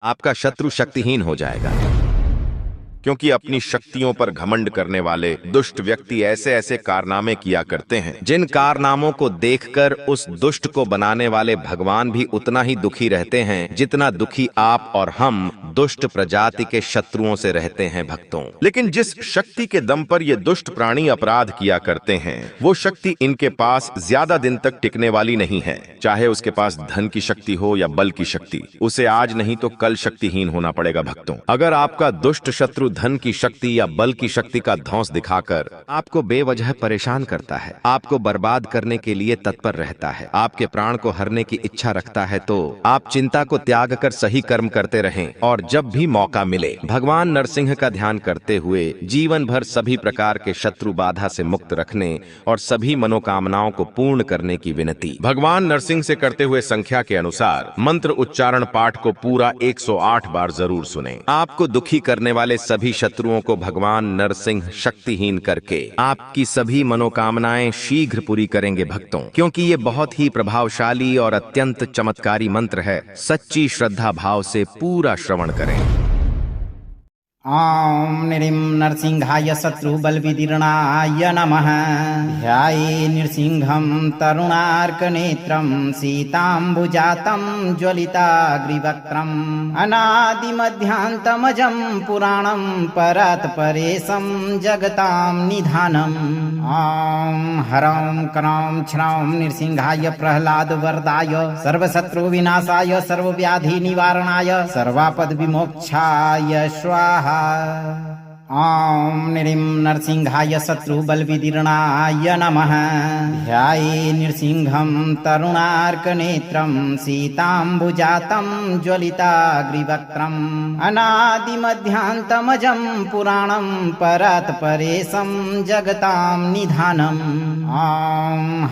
आपका शत्रु शक्तिहीन हो जाएगा, क्योंकि अपनी शक्तियों पर घमंड करने वाले दुष्ट व्यक्ति ऐसे ऐसे कारनामे किया करते हैं जिन कारनामों को देखकर उस दुष्ट को बनाने वाले भगवान भी उतना ही दुखी रहते हैं जितना दुखी आप और हम दुष्ट प्रजाति के शत्रुओं से रहते हैं भक्तों। लेकिन जिस शक्ति के दम पर ये दुष्ट प्राणी अपराध किया करते हैं वो शक्ति इनके पास ज्यादा दिन तक टिकने वाली नहीं है। चाहे उसके पास धन की शक्ति हो या बल की शक्ति, उसे आज नहीं तो कल शक्तिहीन होना पड़ेगा भक्तों। अगर आपका दुष्ट शत्रु धन की शक्ति या बल की शक्ति का धौंस दिखाकर आपको बेवजह परेशान करता है, आपको बर्बाद करने के लिए तत्पर रहता है, आपके प्राण को हरने की इच्छा रखता है, तो आप चिंता को त्याग कर सही कर्म करते रहें और जब भी मौका मिले भगवान नरसिंह का ध्यान करते हुए जीवन भर सभी प्रकार के शत्रु बाधा से मुक्त रखने और सभी मनोकामनाओं को पूर्ण करने की विनती भगवान नरसिंह से करते हुए संख्या के अनुसार मंत्र उच्चारण पाठ को पूरा 108 बार जरूर सुने। आपको दुखी करने वाले सभी शत्रुओं को भगवान नरसिंह शक्तिहीन करके आपकी सभी मनोकामनाएं शीघ्र पूरी करेंगे भक्तों, क्योंकि ये बहुत ही प्रभावशाली और अत्यंत चमत्कारी मंत्र है। सच्ची श्रद्धा भाव से पूरा श्रवण करें। ॐ निरिं नरसिंहाय शत्रुबलविदीर्णाय नमः। ध्याये नृसिंहं तरुणार्कनेत्रं सीताम्बुजातं ज्वलिताग्रिवक्त्रम् अनादिमध्यान्तमजं पुराणं परात्परेशं जगतां निधानम्। ॐ ह्रौं क्रौं छ्रौं नृसिंहाय प्रह्लादवरदाय सर्वशत्रुविनाशाय सर्वव्याधिनिवारणाय सर्वापद्विमोक्षाय स्वाहा। ॐ निरिं नरसिंहाय शत्रुबलविदीर्णाय नमः। ध्याये नृसिंहं तरुणार्कनेत्रं सीताम्बुजातं ज्वलिताग्रिवक्त्रम् अनादिमध्यान्तमजं पुराणं परात्परेशं जगतां निधानम्। ॐ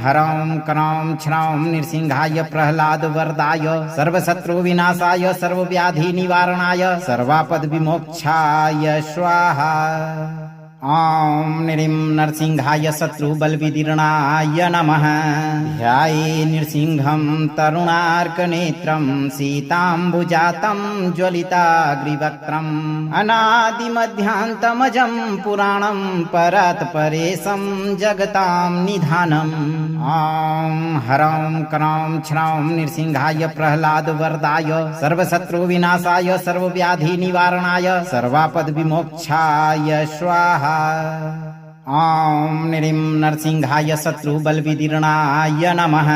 ह्रौं क्रौं छ्रौं नृसिंहाय प्रह्लादवरदाय सर्वशत्रुविनाशाय सर्वव्याधिनिवारणाय सर्वापद्विमोक्षाय स्वाहा। ॐ निरिं नरसिंहाय शत्रुबलविदीर्णाय नमः। ध्याये नृसिंहं तरुणार्कनेत्रं सीताम्बुजातं ज्वलिताग्रिवक्त्रम् अनादिमध्यान्तमजं पुराणं परात्परेशं जगतां निधानम्। ॐ ह्रौं क्रौं छ्रौं नृसिंहाय प्रह्लादवरदाय सर्वशत्रुविनाशाय सर्वव्याधिनिवारणाय सर्वापद्विमोक्षाय स्वाहा। ॐ निरिं नरसिंहाय शत्रुबलविदीर्णाय नमः।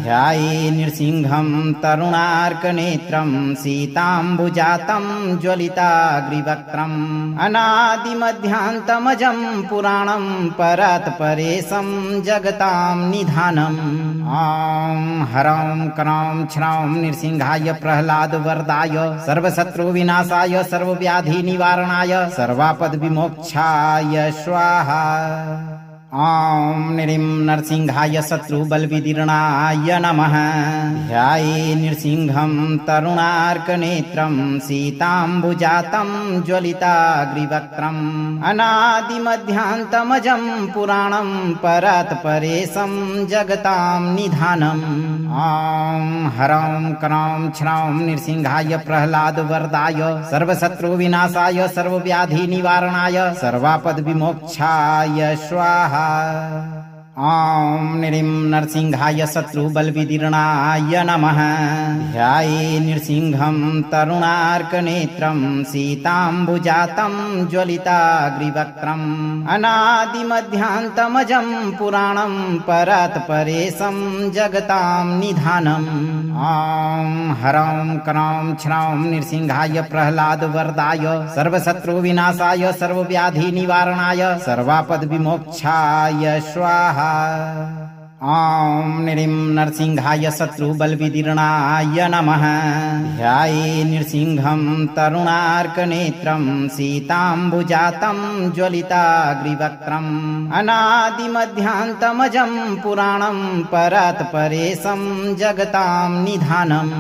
ध्याये नृसिंहं तरुणार्कनेत्रं सीताम्बुजातं ज्वलिताग्रिवक्त्रम् अनादिमध्यान्तमजं पुराणं परात्परेशं जगतां निधानम्। ॐ ह्रौं क्रौं छ्रौं नृसिंहाय प्रह्लादवरदाय सर्वशत्रुविनाशाय सर्वव्याधिनिवारणाय सर्वापद्विमोक्षाय स्वाहा। ॐ निरिं नरसिंहाय शत्रुबलविदीर्णाय नमः। ध्याये नृसिंहं तरुणार्कनेत्रं सीताम्बुजातं ज्वलिताग्रिवक्त्रम् अनादिमध्यान्तमजं पुराणं परात्परेशं जगतां निधानम्। ॐ ह्रौं क्रौं छ्रौं नृसिंहाय प्रह्लादवरदाय सर्वशत्रुविनाशाय सर्वव्याधिनिवारणाय सर्वापद्विमोक्षाय स्वाहा। ॐ निरिं नरसिंहाय शत्रुबलविदीर्णाय नमः। ध्याये नृसिंहं तरुणार्कनेत्रं सीताम्बुजातं ज्वलिताग्रिवक्त्रम् अनादिमध्यान्तमजं पुराणं परात्परेशं जगतां निधानम्। ॐ ह्रौं क्रौं छ्रौं नृसिंहाय प्रह्लादवरदाय सर्वशत्रुविनाशाय सर्वव्याधिनिवारणाय सर्वापद्विमोक्षाय स्वाहा। ॐ निरिं नरसिंहाय शत्रुबलविदीर्णाय नमः। ध्याये नृसिंहं तरुणार्कनेत्रं सीताम्बुजातं ज्वलिताग्रिवक्त्रम् अनादिमध्यान्तमजं पुराणं परात्परेशं जगतां निधानम्।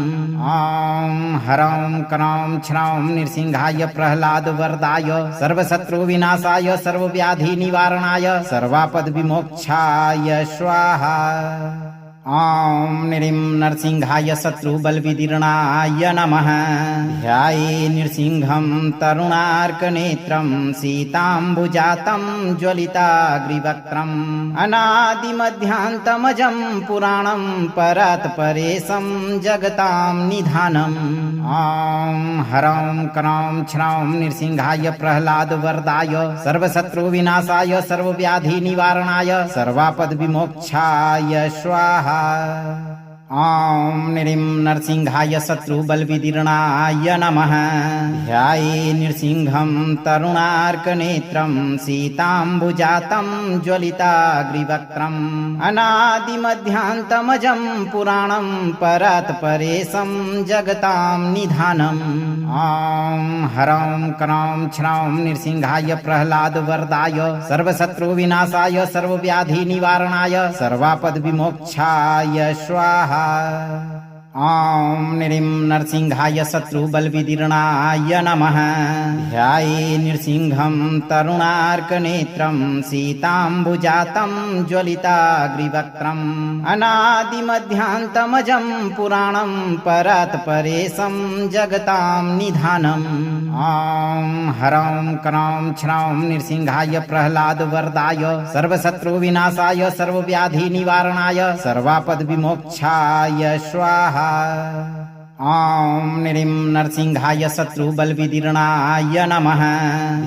ॐ ह्रौं क्रौं छ्रौं नृसिंहाय प्रह्लादवरदाय सर्वशत्रुविनाशाय सर्वव्याधिनिवारणाय सर्वापद्विमोक्षाय स्वाहा। ॐ निरिं नरसिंहाय शत्रुबलविदीर्णाय नमः। ध्याये नृसिंहं तरुणार्कनेत्रं सीताम्बुजातं ज्वलिताग्रिवक्त्रम् अनादिमध्यान्तमजं पुराणं परात्परेशं जगतां निधानम्। ॐ ह्रौं क्रौं छ्रौं नृसिंहाय प्रह्लादवरदाय सर्वशत्रुविनाशाय सर्वव्याधिनिवारणाय सर्वापद्विमोक्षाय स्वाहा। ॐ निरिं नरसिंहाय शत्रुबलविदीर्णाय नमः। ध्याये नृसिंहं तरुणार्कनेत्रं सीताम्बुजातं ज्वलिताग्रिवक्त्रम् अनादिमध्यान्तमजं पुराणं परात्परेशं जगतां निधानम्। ॐ ह्रौं क्रौं छ्रौं नृसिंहाय प्रह्लादवरदाय सर्वशत्रुविनाशाय सर्वव्याधिनिवारणाय सर्वापद्विमोक्षाय स्वाहा। ॐ निरिं नरसिंहाय शत्रुबलविदीर्णाय नमः। ध्याये नृसिंहं तरुणार्कनेत्रं सीताम्बुजातं ज्वलिताग्रिवक्त्रम् अनादिमध्यान्तमजं पुराणं परात्परेशं जगतां निधानम्। ॐ ह्रौं क्रौं छ्रौं नृसिंहाय प्रह्लादवरदाय सर्वशत्रुविनाशाय सर्वव्याधिनिवारणाय सर्वापद्विमोक्षाय स्वाहा। ॐ निरिं नरसिंहाय शत्रुबलविदीर्णाय नमः।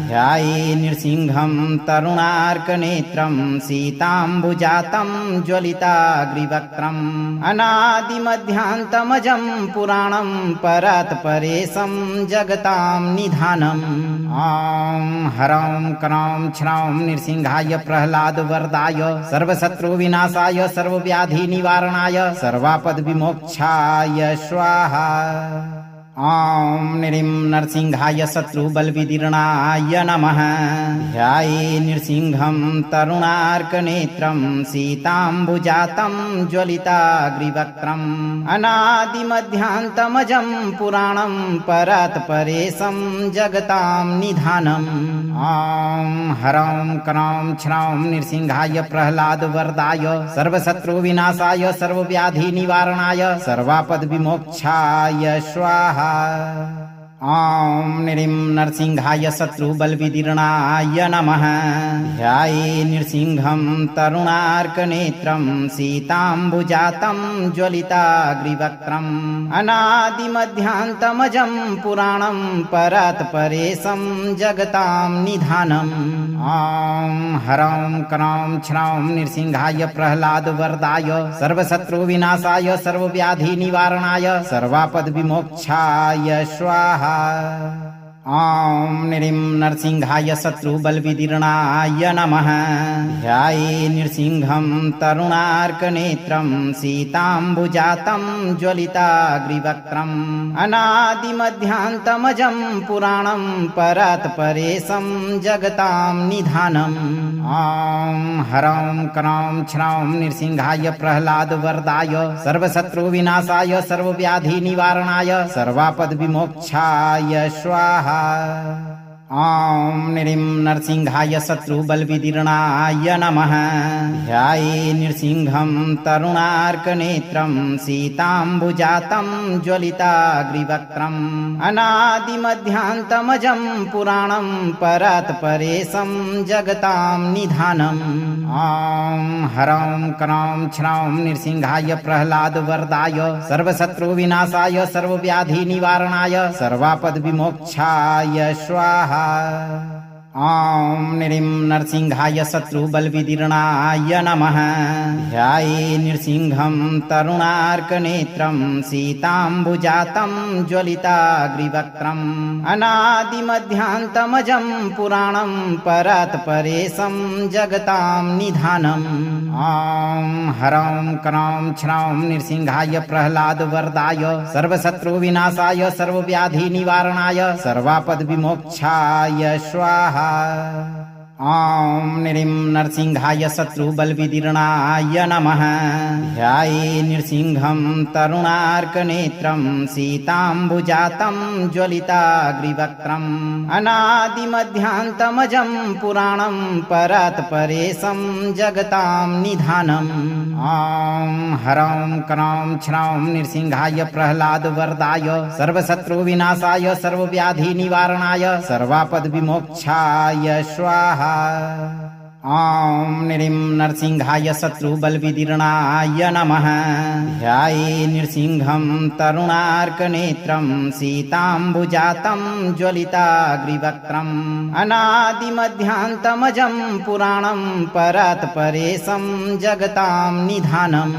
ध्याये नृसिंहं तरुणार्कनेत्रं सीताम्बुजातं ज्वलिताग्रिवक्त्रम् अनादिमध्यान्तमजं पुराणं परात्परेशं जगतां निधानम्। ॐ ह्रौं क्रौं छ्रौं नृसिंहाय प्रह्लादवरदाय सर्वशत्रुविनाशाय सर्वव्याधिनिवारणाय सर्वापद्विमोक्षाय स्वाहा। ॐ निरिं नरसिंहाय शत्रुबलविदीर्णाय नमः। ध्याये नृसिंहं तरुणार्कनेत्रं सीताम्बुजातं ज्वलिताग्रिवक्त्रम् अनादिमध्यान्तमजं पुराणं परात्परेशं जगतां निधानम्। ॐ ह्रौं क्रौं छ्रौं नृसिंहाय प्रह्लादवरदाय सर्वशत्रुविनाशाय सर्वव्याधिनिवारणाय सर्वापद्विमोक्षाय स्वाहा। ॐ निरिं नरसिंहाय शत्रुबलविदीर्णाय नमः। ध्याये नृसिंहं तरुणार्कनेत्रं सीताम्बुजातं ज्वलिताग्रिवक्त्रम् अनादिमध्यान्तमजं पुराणं परात्परेशं जगतां निधानम्। ॐ ह्रौं क्रौं छ्रौं नृसिंहाय प्रह्लादवरदाय सर्वशत्रुविनाशाय सर्वव्याधिनिवारणाय सर्वापद्विमोक्षाय स्वाहा। ॐ निरिं नरसिंहाय शत्रुबलविदीर्णाय नमः। ध्याये नृसिंहं तरुणार्कनेत्रं सीताम्बुजातं ज्वलिताग्रिवक्त्रम् अनादिमध्यान्तमजं पुराणं परात्परेशं जगतां निधानम्। ॐ ह्रौं क्रौं छ्रौं नृसिंहाय प्रह्लादवरदाय सर्वशत्रुविनाशाय सर्वव्याधिनिवारणाय सर्वापद्विमोक्षाय स्वाहा। ॐ निरिं नरसिंहाय शत्रुबलविदीर्णाय नमः। ध्याये नृसिंहं तरुणार्कनेत्रं सीताम्बुजातं ज्वलिताग्रिवक्त्रम् अनादिमध्यान्तमजं पुराणं परात्परेशं जगतां निधानम्। ॐ ह्रौं क्रौं छ्रौं नृसिंहाय प्रह्लादवरदाय सर्वशत्रुविनाशाय सर्वव्याधिनिवारणाय सर्वापद्विमोक्षाय स्वाहा। ॐ निरिं नरसिंहाय शत्रुबलविदीर्णाय नमः। ध्याये नृसिंहं तरुणार्कनेत्रं सीताम्बुजातं ज्वलिताग्रिवक्त्रम् अनादिमध्यान्तमजं पुराणं परात्परेशं जगतां निधानम्। ॐ ह्रौं क्रौं छ्रौं नृसिंहाय प्रह्लादवरदाय सर्वशत्रुविनाशाय सर्वव्याधिनिवारणाय सर्वापद्विमोक्षाय स्वाहा। ॐ निरिं नरसिंहाय शत्रुबलविदीर्णाय नमः। ध्याये नृसिंहं तरुणार्कनेत्रं सीताम्बुजातं ज्वलिताग्रिवक्त्रम् अनादिमध्यान्तमजं पुराणं परात्परेशं जगतां निधानम्। ॐ ह्रौं क्रौं छ्रौं नृसिंहाय प्रह्लादवरदाय सर्वशत्रुविनाशाय सर्वव्याधिनिवारणाय सर्वापद विमोक्षाय स्वाहा। ॐ नृं नरसिंहाय शत्रुबलविदीर्णाय नमः। ध्याये नृसिंहं तरुणार्कनेत्रं सीताम्बुजातं ज्वलिताग्रिवक्त्रम् अनादिमध्यान्तमजं पुराणं परात्परेशं जगतां निधानम्।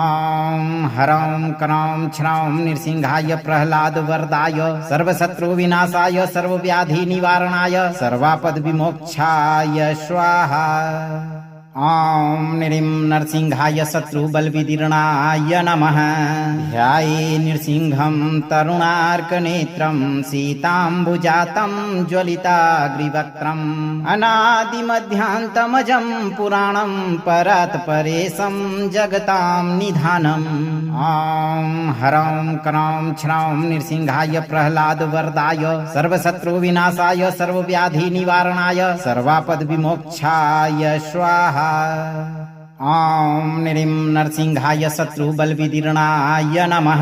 ॐ ह्रौं क्रौं छ्रौं नृसिंहाय प्रह्लादवरदाय सर्वशत्रुविनाशाय सर्वव्याधिनिवारणाय सर्वापदविमोक्षाय स्वाहा। ॐ नृं नरसिंहाय शत्रुबलविदीर्णाय नमः। ध्याये नृसिंहं तरुणार्कनेत्रं सीताम्बुजातं ज्वलिताग्रिवक्त्रम् अनादिमध्यान्तमजं पुराणं परात्परेशं जगतां निधानम्। ॐ ह्रौं क्रौं छ्रौं नृसिंहाय प्रह्लादवरदाय सर्वशत्रुविनाशाय सर्वव्याधिनिवारणाय सर्वापदविमोक्षाय स्वाहा। ॐ नृं नरसिंहाय शत्रुबलविदीर्णाय नमः।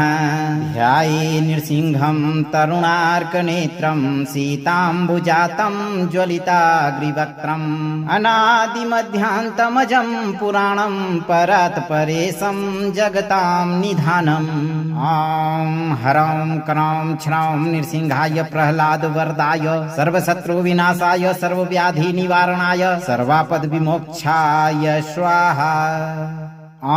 ध्याये नृसिंहं तरुणार्कनेत्रं सीताम्बुजातं ज्वलिताग्रिवक्त्रम् अनादिमध्यान्तमजं पुराणं परात्परेशं जगतां निधानम्। ॐ ह्रौं क्रौं छ्रौं नृसिंहाय प्रह्लादवरदाय सर्वशत्रुविनाशाय सर्वव्याधिनिवारणाय सर्वापदविमोक्षाय स्वाहा। ॐ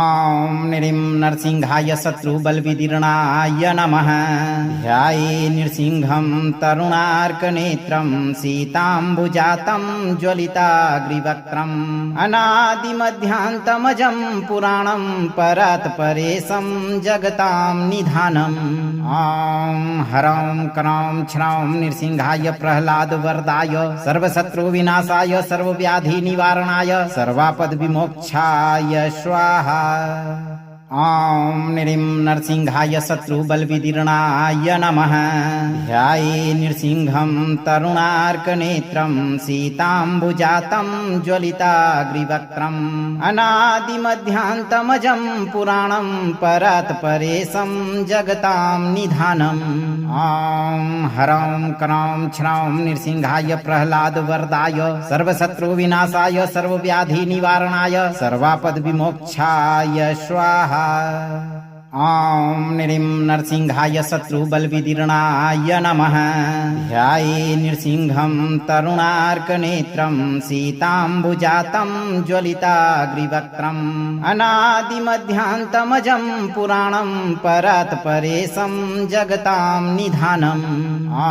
नृं नरसिंहाय शत्रुबलविदीर्णाय नमः। ध्याये नृसिंहं तरुणार्कनेत्रं सीताम्बुजातं ज्वलिताग्रिवक्त्रम् अनादिमध्यान्तमजं पुराणं परात्परेशं जगतां निधानम्। ॐ ह्रौं क्रौं छ्रौं नृसिंहाय प्रह्लादवरदाय सर्वशत्रुविनाशाय सर्वव्याधिनिवारणाय सर्वापदविमोक्षाय स्वाहा। ॐ नृं नरसिंहाय शत्रुबलविदीर्णाय नमः। ध्याये नृसिंहं तरुणार्कनेत्रं सीताम्बुजातं ज्वलिताग्रिवक्त्रम् अनादिमध्यान्तमजं पुराणं परात्परेशं जगतां निधानम्। ॐ ह्रौं क्रौं छ्रौं नृसिंहाय प्रह्लादवरदाय सर्वशत्रुविनाशाय सर्वव्याधिनिवारणाय सर्वापदविमोक्षाय स्वाहा। ॐ नृं नरसिंहाय शत्रुबलविदीर्णाय नमः। ध्याये नृसिंहं तरुणार्कनेत्रं सीताम्बुजातं ज्वलिताग्रिवक्त्रम् अनादिमध्यान्तमजं पुराणं परात्परेशं जगतां निधानम्। ॐ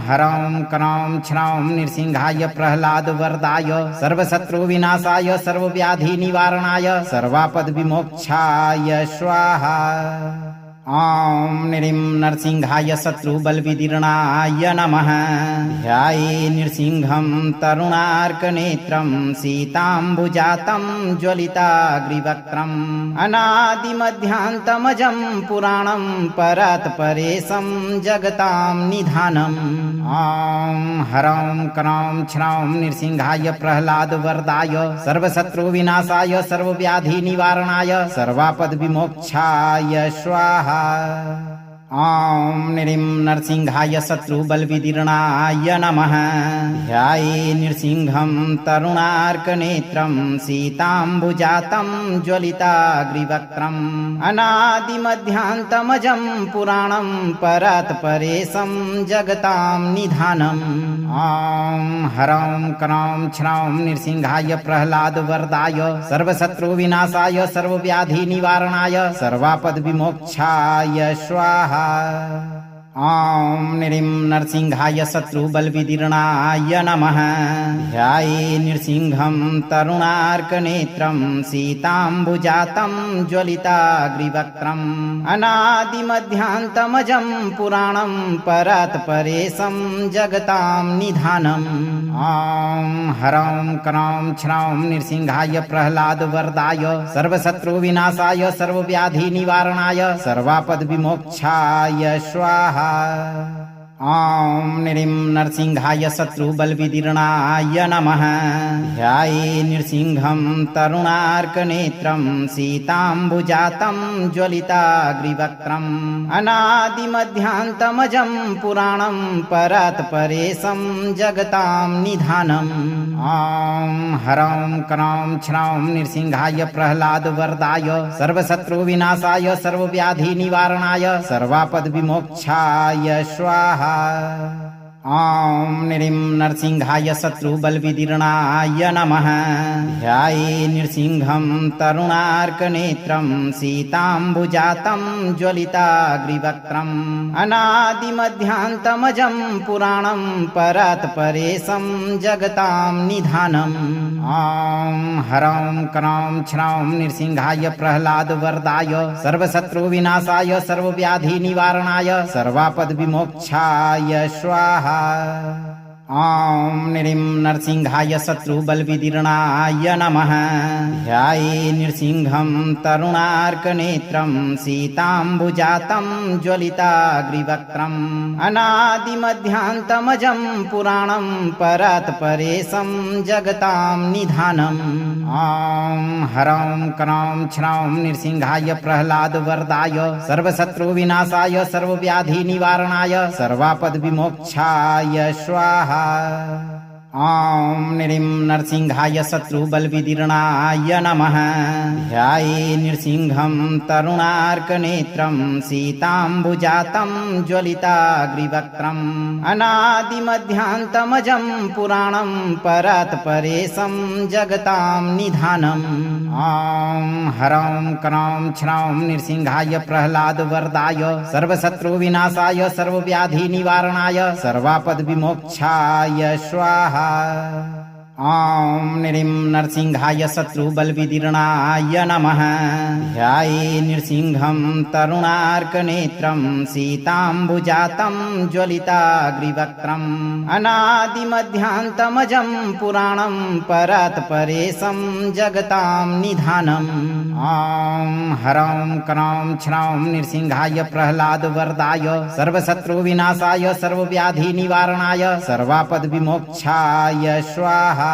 ह्रौं क्रौं छ्रौं नृसिंहाय प्रह्लादवरदाय सर्वशत्रुविनाशाय सर्वव्याधिनिवारणाय सर्वापदविमोक्षाय स्वाहा। ॐ नृं नरसिंहाय शत्रुबलविदीर्णाय नमः। ध्याये नृसिंहं तरुणार्कनेत्रं सीताम्बुजातं ज्वलिताग्रिवक्त्रम् अनादिमध्यान्तमजं पुराणं परात्परेशं जगतां निधानम्। ॐ ह्रौं क्रौं छ्रौं नृसिंहाय प्रह्लादवरदाय सर्वशत्रुविनाशाय सर्वव्याधिनिवारणाय सर्वापदविमोक्षाय स्वाहा। ॐ नृं नरसिंहाय शत्रुबलविदीर्णाय नमः। ध्याये नृसिंहं तरुणार्कनेत्रं सीताम्बुजातं ज्वलिताग्रिवक्त्रम् अनादिमध्यान्तमजं पुराणं परात्परेशं जगतां निधानम्। ॐ ह्रौं क्रौं छ्रौं नृसिंहाय प्रह्लादवरदाय सर्वशत्रुविनाशाय सर्वव्याधिनिवारणाय सर्वापदविमोक्षाय स्वाहा। ॐ नृं नरसिंहाय शत्रुबलविदीर्णाय नमः। ध्याये नृसिंहं तरुणार्कनेत्रं सीताम्बुजातं ज्वलिताग्रिवक्त्रम् अनादिमध्यान्तमजं पुराणं परात्परेशं जगतां निधानम्। ॐ ह्रौं क्रौं छ्रौं नृसिंहाय प्रह्लादवरदाय सर्वशत्रुविनाशाय सर्वव्याधिनिवारणाय सर्वापदविमोक्षाय स्वाहा। ॐ निरिं नरसिंहाय शत्रुबलविदीर्णाय नमः। ध्याये नृसिंहं तरुणार्कनेत्रं सीताम्बुजातं ज्वलिताग्रिवक्त्रम् अनादिमध्यान्तमजं पुराणं परात्परेशं जगतां निधानम्। ॐ ह्रौं क्रौं छ्रौं नृसिंहाय प्रह्लादवरदाय सर्वशत्रुविनाशाय सर्वव्याधिनिवारणाय सर्वापद्विमोक्षाय स्वाहा। ॐ निरिं नरसिंहाय शत्रुबलविदीर्णाय नमः। ध्याये नृसिंहं तरुणार्कनेत्रं सीताम्बुजातं ज्वलिताग्रिवक्त्रम् अनादिमध्यान्तमजं पुराणं परात्परेशं जगतां निधानम्। ॐ ह्रौं क्रौं छ्रौं नृसिंहाय प्रह्लादवरदाय सर्वशत्रुविनाशाय सर्वव्याधिनिवारणाय सर्वापद्विमोक्षाय स्वाहा। ॐ निरिं नरसिंहाय शत्रुबलविदीर्णाय नमः। ध्याये नृसिंहं तरुणार्कनेत्रं सीताम्बुजातं ज्वलिताग्रिवक्त्रम् अनादिमध्यान्तमजं पुराणं परात्परेशं जगतां निधानम्। ॐ ह्रौं क्रौं छ्रौं नृसिंहाय प्रह्लादवरदाय सर्वशत्रुविनाशाय सर्वव्याधिनिवारणाय सर्वापद्विमोक्षाय स्वाहा। ॐ निरिं नरसिंहाय शत्रुबलविदीर्णाय नमः। ध्याये नृसिंहं तरुणार्कनेत्रं सीताम्बुजातं ज्वलिताग्रिवक्त्रम् अनादिमध्यान्तमजं पुराणं परात्परेशं जगतां निधानम्। ॐ ह्रौं क्रौं छ्रौं नृसिंहाय प्रह्लादवरदाय सर्वशत्रुविनाशाय सर्वव्याधिनिवारणाय सर्वापद्विमोक्षाय स्वाहा। ॐ निरिं नरसिंहाय शत्रुबलविदीर्णाय नमः। ध्याये नृसिंहं तरुणार्कनेत्रं सीताम्बुजातं ज्वलिताग्रिवक्त्रम् अनादिमध्यान्तमजं पुराणं परात्परेशं जगतां निधानम्। ॐ ह्रौं क्रौं छ्रौं नृसिंहाय प्रह्लादवरदाय सर्वशत्रुविनाशाय सर्वव्याधिनिवारणाय सर्वापद्विमोक्षाय स्वाहा।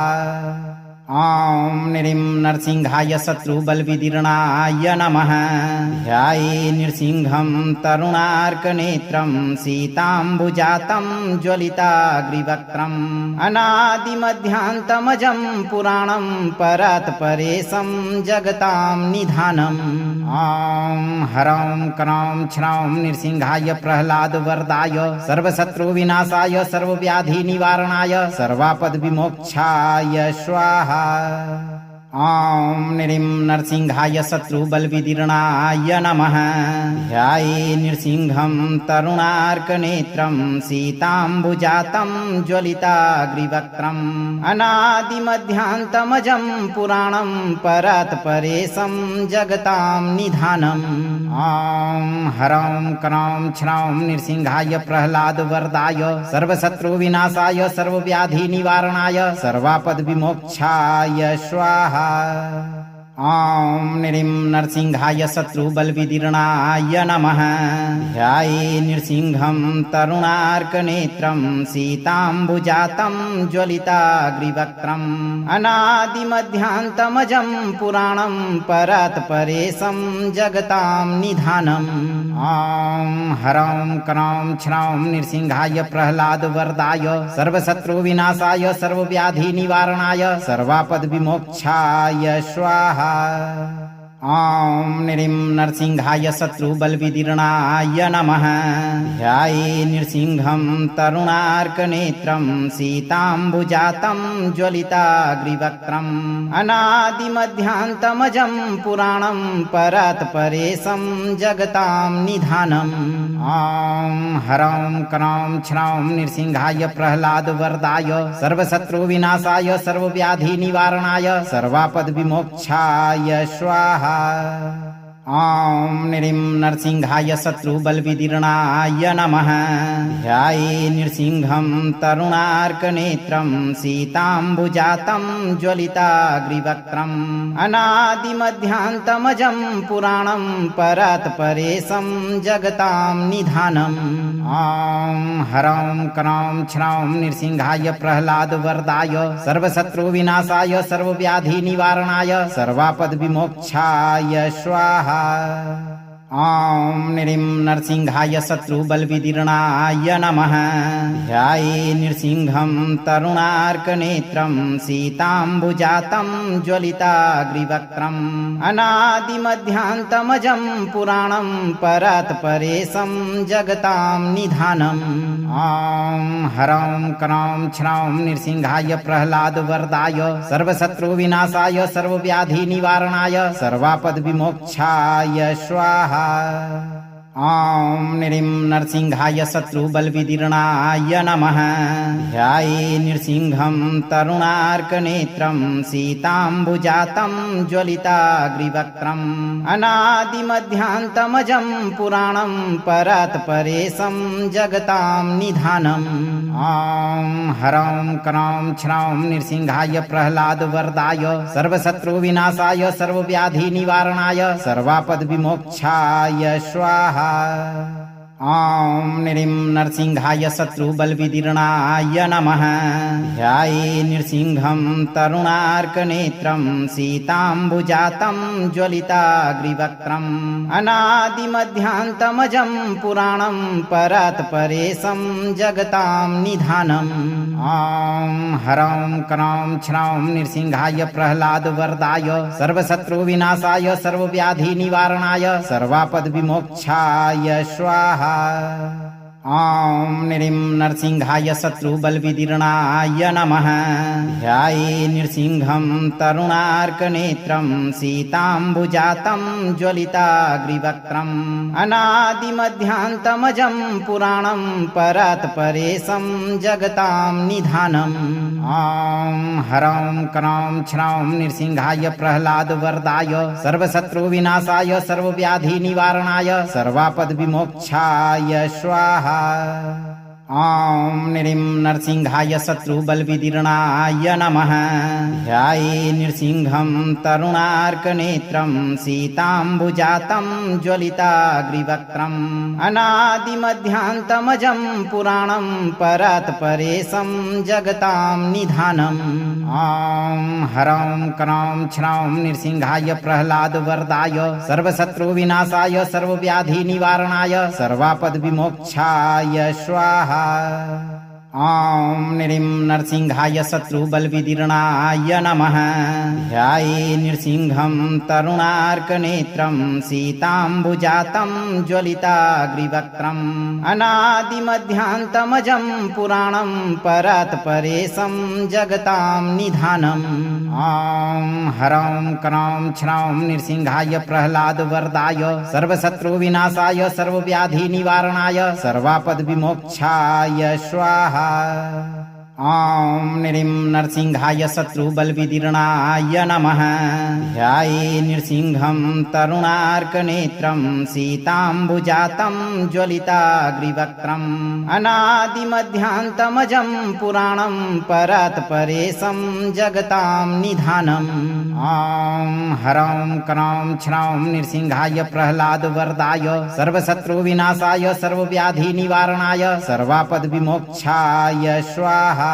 ॐ निरिं नरसिंहाय शत्रुबलविदीर्णाय नमः। ध्याये नृसिंहं तरुणार्कनेत्रं सीताम्बुजातं ज्वलिताग्रिवक्त्रम् अनादिमध्यान्तमजं पुराणं परात्परेशं जगतां निधानम्। ॐ ह्रौं क्रौं छ्रौं नृसिंहाय प्रह्लादवरदाय सर्वशत्रुविनाशाय सर्वव्याधिनिवारणाय सर्वापद्विमोक्षाय स्वाहा। ॐ निरिं नरसिंहाय शत्रुबलविदीर्णाय नमः। ध्याये नृसिंहं तरुणार्कनेत्रं सीताम्बुजातं ज्वलिताग्रिवक्त्रम् अनादिमध्यान्तमजं पुराणं परात्परेशं जगतां निधानम्। ॐ ह्रौं क्रौं छ्रौं नृसिंहाय प्रह्लादवरदाय सर्वशत्रुविनाशाय सर्वव्याधिनिवारणाय सर्वापद्विमोक्षाय स्वाहा। ॐ निरिं नरसिंहाय शत्रुबलविदीर्णाय नमः। ध्याये नृसिंहं तरुणार्कनेत्रं सीताम्बुजातं ज्वलिताग्रिवक्त्रम् अनादिमध्यान्तमजं पुराणं परात्परेशं जगतां निधानम्। ॐ ह्रौं क्रौं छ्रौं नृसिंहाय प्रह्लादवरदाय सर्वशत्रुविनाशाय सर्वव्याधिनिवारणाय सर्वापद्विमोक्षाय स्वाहा। ॐ निरिं नरसिंहाय शत्रुबलविदीर्णाय नमः। ध्याये नृसिंहं तरुणार्कनेत्रं सीताम्बुजातं ज्वलिताग्रिवक्त्रम् अनादिमध्यान्तमजं पुराणं परात्परेशं जगतां निधानम्। ॐ ह्रौं क्रौं छ्रौं नृसिंहाय प्रह्लादवरदाय सर्वशत्रुविनाशाय सर्वव्याधिनिवारणाय सर्वापद्विमोक्षाय स्वाहा। ॐ निरिं नरसिंहाय शत्रुबलविदीर्णाय नमः। ध्याये नृसिंहं तरुणार्कनेत्रं सीताम्बुजातं ज्वलिताग्रिवक्त्रम् अनादिमध्यान्तमजं पुराणं परात्परेशं जगतां निधानम्। ॐ ह्रौं क्रौं छ्रौं नृसिंहाय प्रह्लादवरदाय सर्वशत्रुविनाशाय सर्वव्याधिनिवारणाय सर्वापद्विमोक्षाय स्वाहा। ॐ निरिं नरसिंहाय शत्रुबलविदीर्णाय नमः। ध्याये नृसिंहं तरुणार्कनेत्रं सीताम्बुजातं ज्वलिताग्रिवक्त्रम् अनादिमध्यान्तमजं पुराणं परात्परेशं जगतां निधानम्। ॐ ह्रौं क्रौं छ्रौं नृसिंहाय प्रह्लादवरदाय सर्वशत्रुविनाशाय सर्वव्याधिनिवारणाय सर्वापद्विमोक्षाय स्वाहा। ॐ निरिं नरसिंहाय शत्रुबलविदीर्णाय नमः। ध्याये नृसिंहं तरुणार्कनेत्रं सीताम्बुजातं ज्वलिताग्रिवक्त्रम् अनादिमध्यान्तमजं पुराणं परात्परेशं जगतां निधानम्। ॐ ह्रौं क्रौं छ्रौं नृसिंहाय प्रह्लादवरदाय सर्वशत्रुविनाशाय सर्वव्याधिनिवारणाय सर्वापद्विमोक्षाय स्वाहा। ॐ निरिं नरसिंहाय शत्रुबलविदीर्णाय नमः। ध्याये नृसिंहं तरुणार्कनेत्रं सीताम्बुजातं ज्वलिताग्रिवक्त्रम् अनादिमध्यान्तमजं पुराणं परात्परेशं जगतां निधानम्। ॐ ह्रौं क्रौं छ्रौं नृसिंहाय प्रह्लादवरदाय सर्वशत्रुविनाशाय सर्वव्याधिनिवारणाय सर्वापद्विमोक्षाय स्वाहा। ॐ निरिं नरसिंहाय शत्रुबलविदीर्णाय नमः। ध्याये नृसिंहं तरुणार्कनेत्रं सीताम्बुजातं ज्वलिताग्रिवक्त्रम् अनादिमध्यान्तमजं पुराणं परात्परेशं जगतां निधानम्। ॐ ह्रौं क्रौं छ्रौं नृसिंहाय प्रह्लादवरदाय सर्वशत्रुविनाशाय सर्वव्याधिनिवारणाय सर्वापद्विमोक्षाय स्वाहा। ॐ निरिं नरसिंहाय शत्रुबलविदीर्णाय नमः। ध्याये नृसिंहं तरुणार्कनेत्रं सीताम्बुजातं ज्वलिताग्रिवक्त्रम् अनादिमध्यान्तमजं पुराणं परात्परेशं जगतां निधानम्। ॐ ह्रौं क्रौं छ्रौं नृसिंहाय प्रह्लादवरदाय सर्वशत्रुविनाशाय सर्वव्याधिनिवारणाय सर्वापद्विमोक्षाय स्वाहा। ॐ निरिं नरसिंहाय शत्रुबलविदीर्णाय नमः। ध्याये नृसिंहं तरुणार्कनेत्रं सीताम्बुजातं ज्वलिताग्रिवक्त्रम् अनादिमध्यान्तमजं पुराणं परात्परेशं जगतां निधानम्। ॐ ह्रौं क्रौं छ्रौं नृसिंहाय प्रह्लादवरदाय सर्वशत्रुविनाशाय सर्वव्याधिनिवारणाय सर्वापद्विमोक्षाय स्वाहा। ॐ निरिं नरसिंहाय शत्रुबलविदीर्णाय नमः। ध्याये नृसिंहं तरुणार्कनेत्रं सीताम्बुजातं ज्वलिताग्रिवक्त्रम् अनादिमध्यान्तमजं पुराणं परात्परेशं जगतां निधानम्। ॐ ह्रौं क्रौं छ्रौं नृसिंहाय प्रह्लादवरदाय सर्वशत्रुविनाशाय सर्वव्याधिनिवारणाय सर्वापद्विमोक्षाय स्वाहा।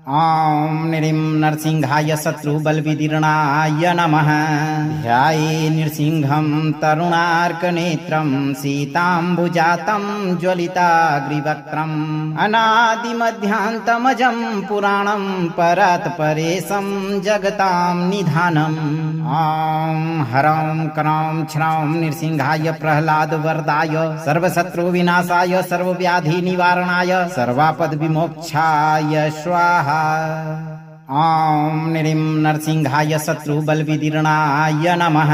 ॐ निरिं नरसिंहाय शत्रुबलविदीर्णाय नमः। ध्याये नृसिंहं तरुणार्कनेत्रं सीताम्बुजातं ज्वलिताग्रिवक्त्रम् अनादिमध्यान्तमजं पुराणं परात्परेशं जगतां निधानम्। ॐ ह्रौं क्रौं छ्रौं नृसिंहाय प्रह्लादवरदाय सर्वशत्रुविनाशाय सर्वव्याधिनिवारणाय सर्वापद्विमोक्षाय स्वाहा। ॐ निरिं नरसिंहाय शत्रुबलविदीर्णाय नमः।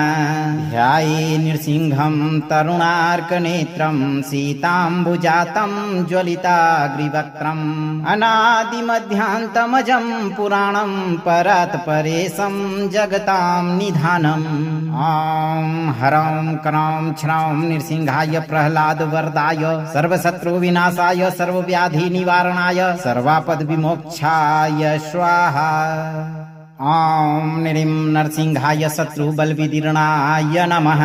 ध्याये नृसिंहं तरुणार्कनेत्रं सीताम्बुजातं ज्वलिताग्रिवक्त्रम् अनादिमध्यान्तमजं पुराणं परात्परेशं जगतां निधानम्। ॐ ह्रौं क्रौं छ्रौं नृसिंहाय प्रह्लादवरदाय सर्वशत्रुविनाशाय सर्वव्याधिनिवारणाय सर्वापद्विमोक्षाय स्वाहा। ॐ निरिं नरसिंहाय शत्रुबलविदीर्णाय नमः।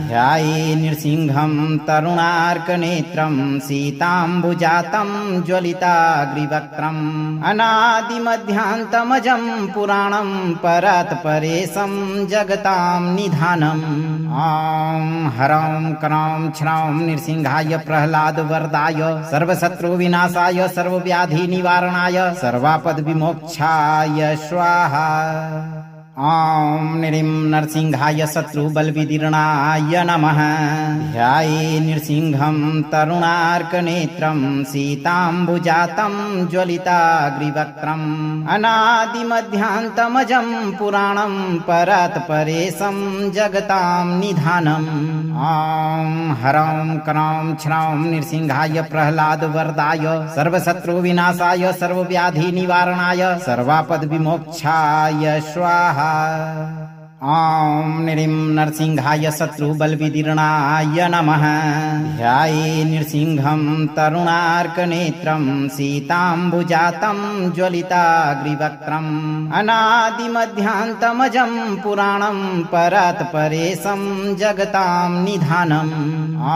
ध्याये नृसिंहं तरुणार्कनेत्रं सीताम्बुजातं ज्वलिताग्रिवक्त्रम् अनादिमध्यान्तमजं पुराणं परात्परेशं जगतां निधानम्। ॐ हरं करं क्षरं नृसिंहाय प्रह्लादवरदाय सर्वशत्रुविनाशाय सर्वव्याधिनिवारणाय सर्वापद्विमोक्षाय स्वाहा। ॐ निरिं नरसिंहाय शत्रुबलविदीर्णाय नमः। ध्याये नृसिंहं तरुणार्कनेत्रं सीताम्बुजातं ज्वलिताग्रिवक्त्रम् अनादिमध्यान्तमजं पुराणं परात्परेशं जगतां निधानम्। ॐ हरं करं क्षरं नृसिंहाय प्रह्लादवरदाय सर्वशत्रुविनाशाय सर्वव्याधिनिवारणाय सर्वापद्विमोक्षाय स्वाहा। ॐ निरिं नरसिंहाय शत्रुबलविदीर्णाय नमः। ध्याये नृसिंहं तरुणार्कनेत्रं सीताम्बुजातं ज्वलिताग्रिवक्त्रम् अनादिमध्यान्तमजं पुराणं परात्परेशं जगतां निधानम्। ॐ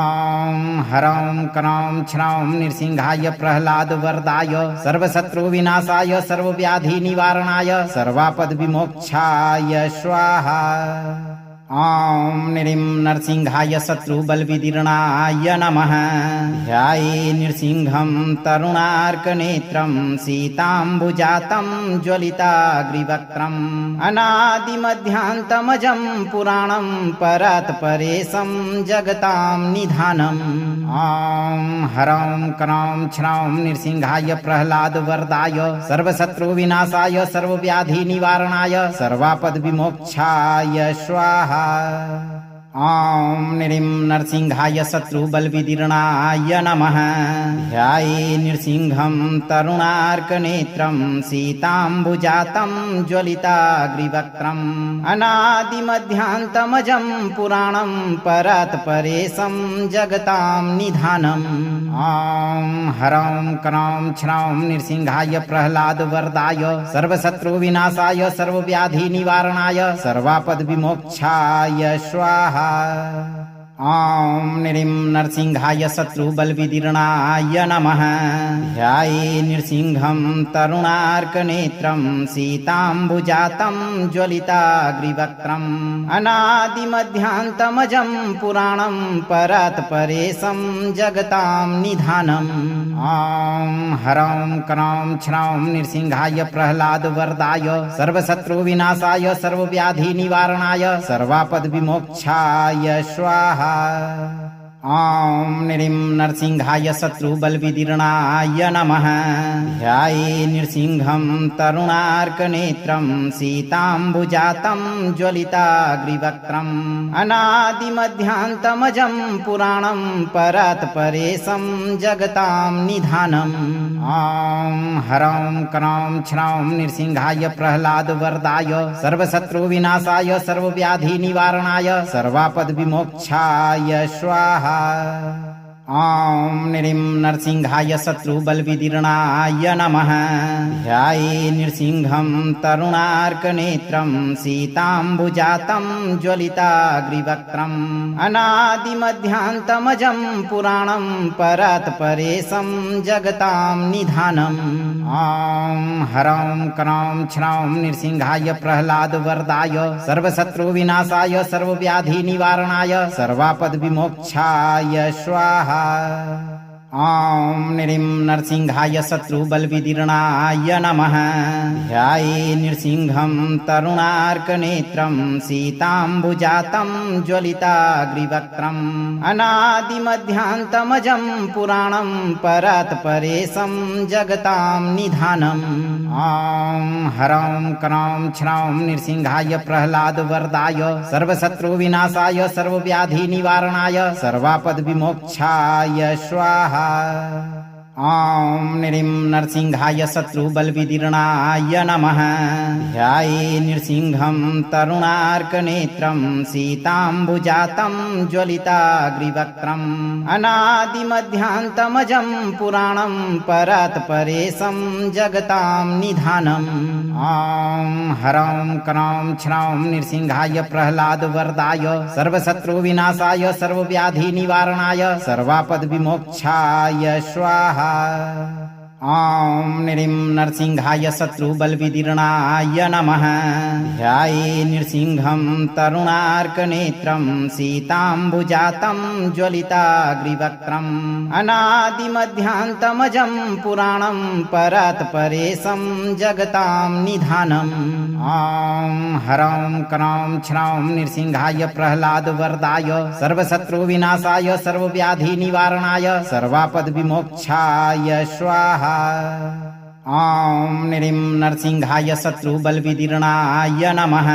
हरं करं क्षरं नृसिंहाय प्रह्लादवरदाय सर्वशत्रुविनाशाय सर्वव्याधिनिवारणाय सर्वापद्विमोक्षाय स्वाहा। ॐ निरिं नरसिंहाय शत्रुबलविदीर्णाय नमः। ध्याये नृसिंहं तरुणार्कनेत्रं सीताम्बुजातं ज्वलिताग्रिवक्त्रम् अनादिमध्यान्तमजं पुराणं परात्परेशं जगतां निधानम्। ॐ हरं करं क्षरं नृसिंहाय प्रह्लादवरदाय सर्वशत्रुविनाशाय सर्वव्याधिनिवारणाय सर्वापद्विमोक्षाय स्वाहा। ॐ निरिं नरसिंहाय शत्रुबलविदीर्णाय नमः। ध्याये नृसिंहं तरुणार्कनेत्रं सीताम्बुजातं ज्वलिताग्रिवक्त्रम् अनादिमध्यान्तमजं पुराणं परात्परेशं जगतां निधानम्। ॐ हरं करं क्षरं नृसिंहाय प्रह्लादवरदाय सर्वशत्रुविनाशाय सर्वव्याधिनिवारणाय सर्वापद्विमोक्षाय स्वाहा। ॐ निरिं नरसिंहाय शत्रुबलविदीर्णाय नमः। ध्याये नृसिंहं तरुणार्कनेत्रं सीताम्बुजातं ज्वलिताग्रिवक्त्रम् अनादिमध्यान्तमजं पुराणं परात्परेशं जगतां निधानम्। ॐ हरं करं क्षरं नृसिंहाय प्रह्लादवरदाय सर्वशत्रुविनाशाय सर्वव्याधिनिवारणाय सर्वापद्विमोक्षाय स्वाहा। ॐ निरिं नरसिंहाय शत्रुबलविदीर्णाय नमः। ध्याये नृसिंहं तरुणार्कनेत्रं सीताम्बुजातं ज्वलिताग्रिवक्त्रम् अनादिमध्यान्तमजं पुराणं परात्परेशं जगतां निधानम्। ॐ हरं करं क्षरं नृसिंहाय प्रह्लादवरदाय सर्वशत्रुविनाशाय सर्वव्याधिनिवारणाय सर्वापद्विमोक्षाय स्वाहा। ॐ निरिं नरसिंहाय शत्रुबलविदीर्णाय नमः। ध्याये नृसिंहं तरुणार्कनेत्रं सीताम्बुजातं ज्वलिताग्रिवक्त्रम् अनादिमध्यान्तमजं पुराणं परात्परेशं जगतां निधानम्। ॐ हरं करं क्षरं नृसिंहाय प्रह्लादवरदाय सर्वशत्रुविनाशाय सर्वव्याधिनिवारणाय सर्वापद्विमोक्षाय स्वाहा। ॐ निरिं नरसिंहाय शत्रुबलविदीर्णाय नमः। ध्याये नृसिंहं तरुणार्कनेत्रं सीताम्बुजातं ज्वलिताग्रिवक्त्रम् अनादिमध्यान्तमजं पुराणं परात्परेशं जगतां निधानम्। ॐ हरं करं क्षरं नृसिंहाय प्रह्लादवरदाय सर्वशत्रुविनाशाय सर्वव्याधिनिवारणाय सर्वापद्विमोक्षाय स्वाहा। ॐ निरिं नरसिंहाय शत्रुबलविदीर्णाय नमः। ध्याये नृसिंहं तरुणार्कनेत्रं सीताम्बुजातं ज्वलिताग्रिवक्त्रम् अनादिमध्यान्तमजं पुराणं परात्परेशं जगतां निधानम्। ॐ ह्रौं क्रौं छ्रौं नृसिंहाय प्रह्लादवरदाय सर्वशत्रुविनाशाय सर्वव्याधिनिवारणाय सर्वापद्विमोक्षाय स्वाहा। ॐ निरिं नरसिंहाय शत्रुबलविदीर्णाय नमः। ध्याये नृसिंहं तरुणार्कनेत्रं सीताम्बुजातं ज्वलिताग्रिवक्त्रम् अनादिमध्यान्तमजं पुराणं परात्परेशं जगतां निधानम्। ॐ ह्रौं क्रौं छ्रौं नृसिंहाय प्रह्लादवरदाय सर्वशत्रुविनाशाय सर्वव्याधिनिवारणाय सर्वापद्विमोक्षाय स्वाहा। ॐ निरिं नरसिंहाय शत्रुबलविदीर्णाय नमः।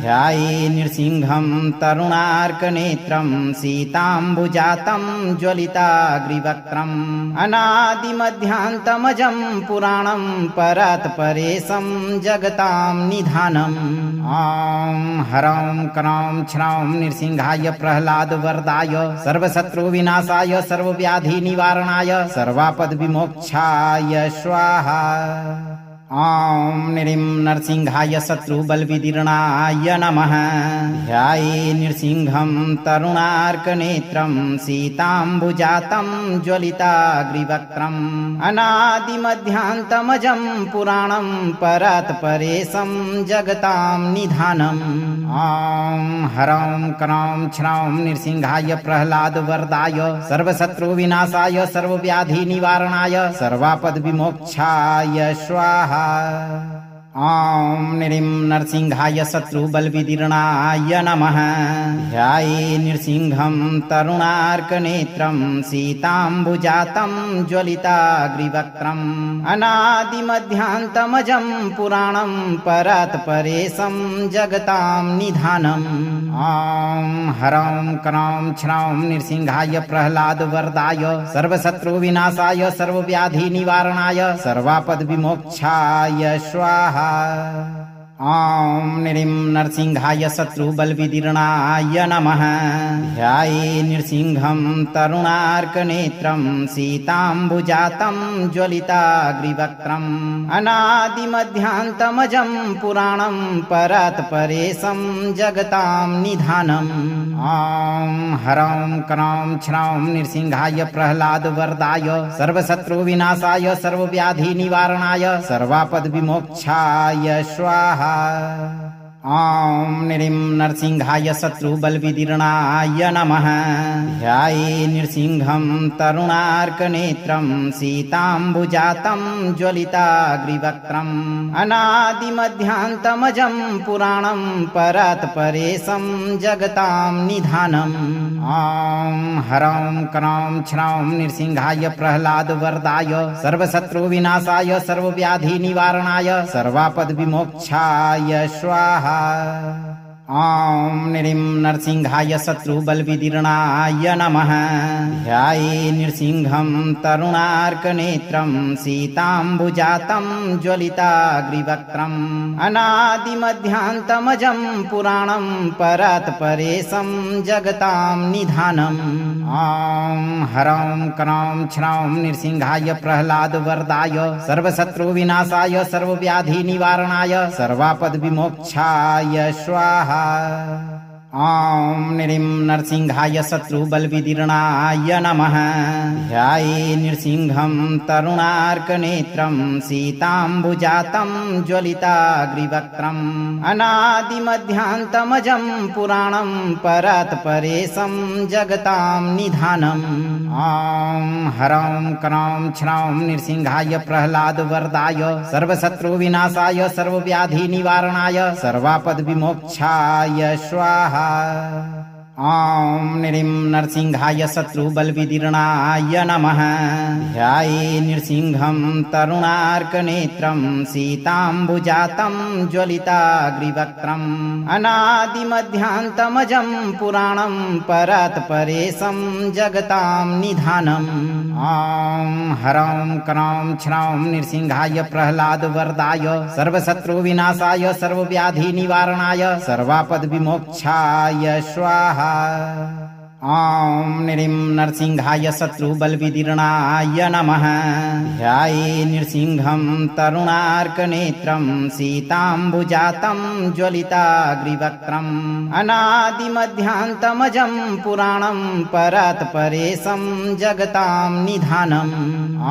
ध्याये नृसिंहं तरुणार्कनेत्रं सीताम्बुजातं ज्वलिताग्रिवक्त्रम् अनादिमध्यान्तमजं पुराणं परात्परेशं जगतां निधानम्। ॐ ह्रौं क्रौं छ्रौं नृसिंहाय प्रह्लादवरदाय सर्वशत्रुविनाशाय सर्वव्याधिनिवारणाय सर्वापद्विमोक्षाय स्वाहा। ॐ निरिं नरसिंहाय शत्रुबलविदीर्णाय नमः। ध्याये नृसिंहं तरुणार्कनेत्रं सीताम्बुजातं ज्वलिताग्रिवक्त्रम् अनादिमध्यान्तमजं पुराणं परात्परेशं जगतां निधानम्। ॐ ह्रौं क्रौं छ्रौं नृसिंहाय प्रह्लादवरदाय सर्वशत्रुविनाशाय सर्वव्याधिनिवारणाय सर्वापद्विमोक्षाय स्वाहा। ॐ निरिं नरसिंहाय शत्रुबलविदीर्णाय नमः। ध्याये नृसिंहं तरुणार्कनेत्रं सीताम्बुजातं ज्वलिताग्रिवक्त्रम् अनादिमध्यान्तमजं पुराणं परात्परेशं जगतां निधानम्। ॐ ह्रौं क्रौं छ्रौं नृसिंहाय प्रह्लादवरदाय सर्वशत्रुविनाशाय सर्वव्याधिनिवारणाय सर्वापद्विमोक्षाय स्वाहा। ॐ निरिं नरसिंहाय शत्रुबलविदीर्णाय नमः। ध्याये नृसिंहं तरुणार्कनेत्रं सीताम्बुजातं ज्वलिताग्रिवक्त्रम् अनादिमध्यान्तमजं पुराणं परात्परेशं जगतां निधानम्। ॐ ह्रौं क्रौं छ्रौं नृसिंहाय प्रह्लादवरदाय सर्वशत्रुविनाशाय सर्वव्याधिनिवारणाय सर्वापद्विमोक्षाय स्वाहा। ॐ निरिं नरसिंहाय शत्रुबलविदीर्णाय नमः। ध्याये नृसिंहं तरुणार्कनेत्रं सीताम्बुजातं ज्वलिताग्रिवक्त्रम् अनादिमध्यान्तमजं पुराणं परात्परेशं जगतां निधानम्। ॐ ह्रौं क्रौं छ्रौं नृसिंहाय प्रह्लादवरदाय सर्वशत्रुविनाशाय सर्वव्याधिनिवारणाय सर्वापद्विमोक्षाय स्वाहा। ॐ निरिं नरसिंहाय शत्रुबलविदीर्णाय नमः। ध्याये नृसिंहं तरुणार्कनेत्रं सीताम्बुजातं ज्वलिताग्रिवक्त्रम् अनादिमध्यान्तमजं पुराणं परात्परेशं जगतां निधानम्। ॐ ह्रौं क्रौं छ्रौं नृसिंहाय प्रह्लादवरदाय सर्वशत्रुविनाशाय सर्वव्याधिनिवारणाय सर्वापद्विमोक्षाय स्वाहा। ॐ निरिं नरसिंहाय शत्रुबलविदीर्णाय नमः। ध्याये नृसिंहं तरुणार्कनेत्रं सीताम्बुजातं ज्वलिताग्रिवक्त्रम् अनादिमध्यान्तमजं पुराणं परात्परेशं जगतां निधानम्। ॐ ह्रौं क्रौं छ्रौं नृसिंहाय प्रह्लादवरदाय सर्वशत्रुविनाशाय सर्वव्याधिनिवारणाय सर्वापद्विमोक्षाय स्वाहा। ॐ निरिं नरसिंहाय शत्रुबलविदीर्णाय नमः। ध्याये नृसिंहं तरुणार्कनेत्रं सीताम्बुजातं ज्वलिताग्रिवक्त्रम् अनादिमध्यान्तमजं पुराणं परात्परेशं जगतां निधानम्। ॐ ह्रौं क्रौं छ्रौं नृसिंहाय प्रह्लादवरदाय सर्वशत्रुविनाशाय सर्वव्याधिनिवारणाय सर्वापद विमोक्षाय स्वाहा। ॐ नृं नरसिंहाय शत्रुबलविदीर्णाय नमः। ध्याये नृसिंहं तरुणार्कनेत्रं सीताम्बुजातं ज्वलिताग्रिवक्त्रम् अनादिमध्यान्तमजं पुराणं परात्परेशं जगतां निधानम्।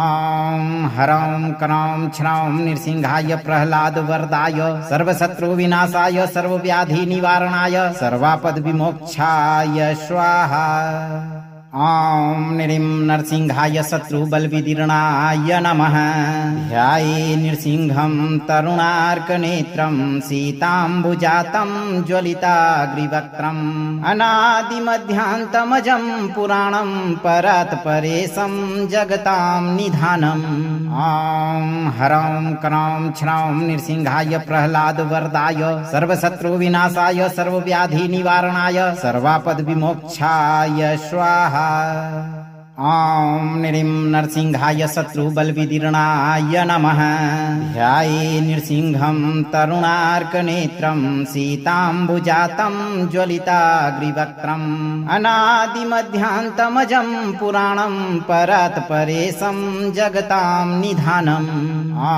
ॐ ह्रौं क्रौं छ्रौं नृसिंहाय प्रह्लादवरदाय सर्वशत्रुविनाशाय सर्वव्याधिनिवारणाय सर्वापद विमोक्षाय स्वाहा। ॐ नृं नरसिंहाय शत्रुबलविदीर्णाय नमः। ध्याये नृसिंहं तरुणार्कनेत्रं सीताम्बुजातं ज्वलिताग्रिवक्त्रम् अनादिमध्यान्तमजं पुराणं परात्परेशं जगतां निधानम्। ॐ ह्रौं क्रौं छ्रौं नृसिंहाय प्रह्लादवरदाय सर्वशत्रुविनाशाय सर्वव्याधिनिवारणाय सर्वापद विमोक्षाय स्वाहा। ॐ नृं नरसिंहाय शत्रुबलविदीर्णाय नमः। ध्याये नृसिंहं तरुणार्कनेत्रं सीताम्बुजातं ज्वलिताग्रिवक्त्रम् अनादिमध्यान्तमजं पुराणं परात्परेशं जगतां निधानम्। ॐ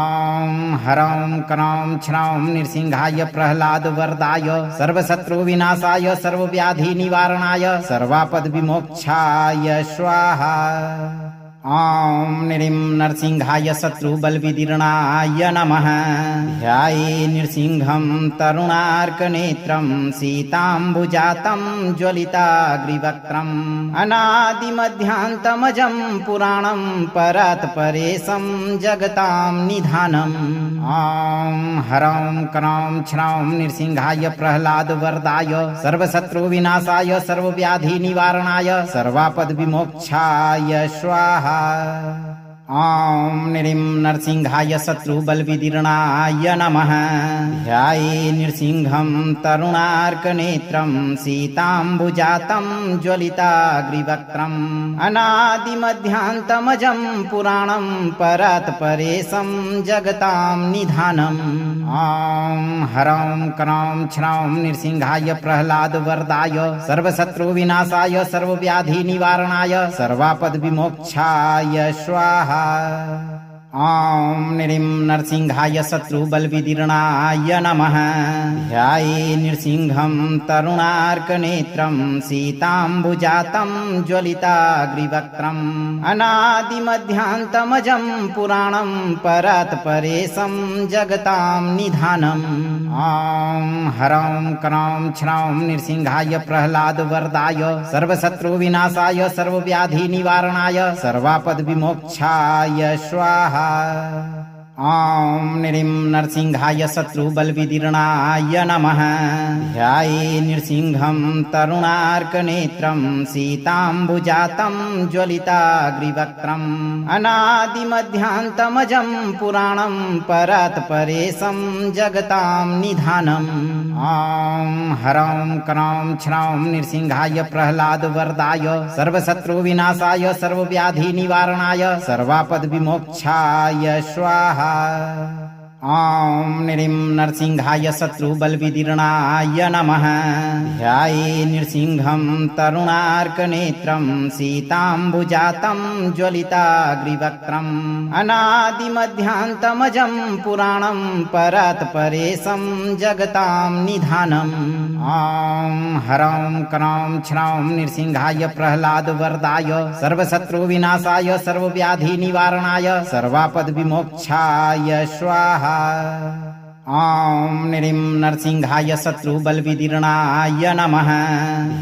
ह्रौं क्रौं छ्रौं नृसिंहाय प्रह्लादवरदाय सर्वशत्रुविनाशाय सर्वव्याधिनिवारणाय सर्वापद विमोक्षाय स्वाहा। ॐ नृं नरसिंहाय शत्रुबलविदीर्णाय नमः। ध्याये नृसिंहं तरुणार्कनेत्रं सीताम्बुजातं ज्वलिताग्रिवक्त्रम् अनादिमध्यान्तमजं पुराणं परात्परेशं जगतां निधानम्। ॐ ह्रौं क्रौं छ्रौं नृसिंहाय प्रह्लादवरदाय सर्वशत्रुविनाशाय सर्वव्याधिनिवारणाय सर्वापद विमोक्षाय स्वाहा। ॐ नृं नरसिंहाय शत्रुबलविदीर्णाय नमः। ध्याये नृसिंहं तरुणार्कनेत्रं सीताम्बुजातं ज्वलिताग्रिवक्त्रम् अनादिमध्यान्तमजं पुराणं परात्परेशं जगतां निधानम्। ॐ ह्रौं क्रौं छ्रौं नृसिंहाय प्रह्लादवरदाय सर्वशत्रुविनाशाय सर्वव्याधिनिवारणाय सर्वापद विमोक्षाय स्वाहा। ॐ नृं नरसिंहाय शत्रुबलविदीर्णाय नमः। ध्याये नृसिंहं तरुणार्कनेत्रं सीताम्बुजातं ज्वलिताग्रिवक्त्रम् अनादिमध्यान्तमजं पुराणं परात्परेशं जगतां निधानम्। ॐ ह्रौं क्रौं छ्रौं नृसिंहाय प्रह्लादवरदाय सर्वशत्रुविनाशाय सर्वव्याधिनिवारणाय सर्वापद विमोक्षाय स्वाहा। ॐ नृं नरसिंहाय शत्रुबलविदीर्णाय नमः। ध्याये नृसिंहं तरुणार्कनेत्रं सीताम्बुजातं ज्वलिताग्रिवक्त्रम् अनादिमध्यान्तमजं पुराणं परात्परेशं जगतां निधानम्। ॐ ह्रौं क्रौं छ्रौं नृसिंहाय प्रह्लादवरदाय सर्वशत्रुविनाशाय सर्वव्याधिनिवारणाय सर्वापद विमोक्षाय स्वाहा। ॐ नृं नरसिंहाय शत्रुबलविदीर्णाय नमः। ध्याये नृसिंहं तरुणार्कनेत्रं सीताम्बुजातं ज्वलिताग्रिवक्त्रम् अनादिमध्यान्तमजं पुराणं परात्परेशं जगतां निधानम्। ॐ ह्रौं क्रौं छ्रौं नृसिंहाय प्रह्लादवरदाय सर्वशत्रुविनाशाय सर्वव्याधिनिवारणाय सर्वापद विमोक्षाय स्वाहा। ॐ नृं नरसिंहाय शत्रुबलविदीर्णाय नमः।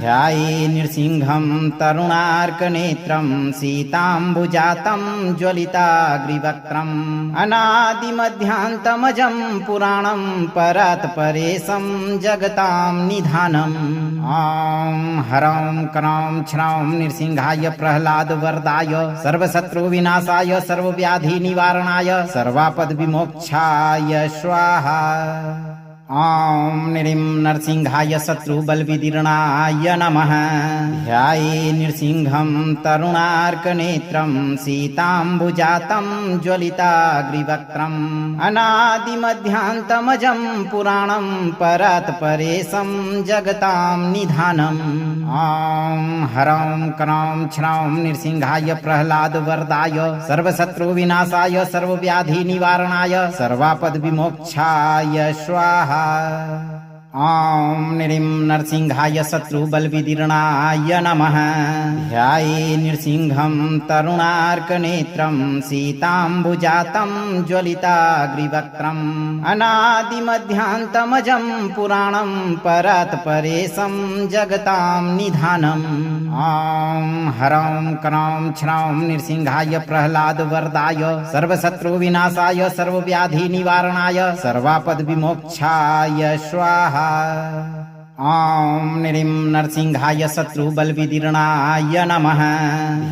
ध्याये नृसिंहं तरुणार्कनेत्रं सीताम्बुजातं ज्वलिताग्रिवक्त्रम् अनादिमध्यान्तमजं पुराणं परात्परेशं जगतां निधानम्। ॐ ह्रौं क्रौं छ्रौं नृसिंहाय प्रह्लादवरदाय सर्वशत्रुविनाशाय सर्वव्याधिनिवारणाय सर्वापद विमोक्षाय स्वाहा। ॐ निरिं नरसिंहाय शत्रुबलविदीर्णाय नमः। ध्याये नृसिंहं तरुणार्कनेत्रं सीताम्बुजातं ज्वलिताग्रिवक्त्रम् अनादिमध्यान्तमजं पुराणं परात्परेशं जगतां निधानम्। ॐ ह्रौं क्रौं छ्रौं नृसिंहाय प्रह्लादवरदाय सर्वशत्रुविनाशाय सर्वव्याधिनिवारणाय सर्वापद्विमोक्षाय स्वाहा। ॐ निरिं नरसिंहाय शत्रुबलविदीर्णाय नमः। ध्याये नृसिंहं तरुणार्कनेत्रं सीताम्बुजातं ज्वलिताग्रिवक्त्रम् अनादिमध्यान्तमजं पुराणं परात्परेशं जगतां निधानम्। ॐ ह्रौं क्रौं छ्रौं नृसिंहाय प्रह्लादवरदाय सर्वशत्रुविनाशाय सर्वव्याधिनिवारणाय सर्वापद्विमोक्षाय स्वाहा। ॐ निरिं नरसिंहाय शत्रुबलविदीर्णाय नमः।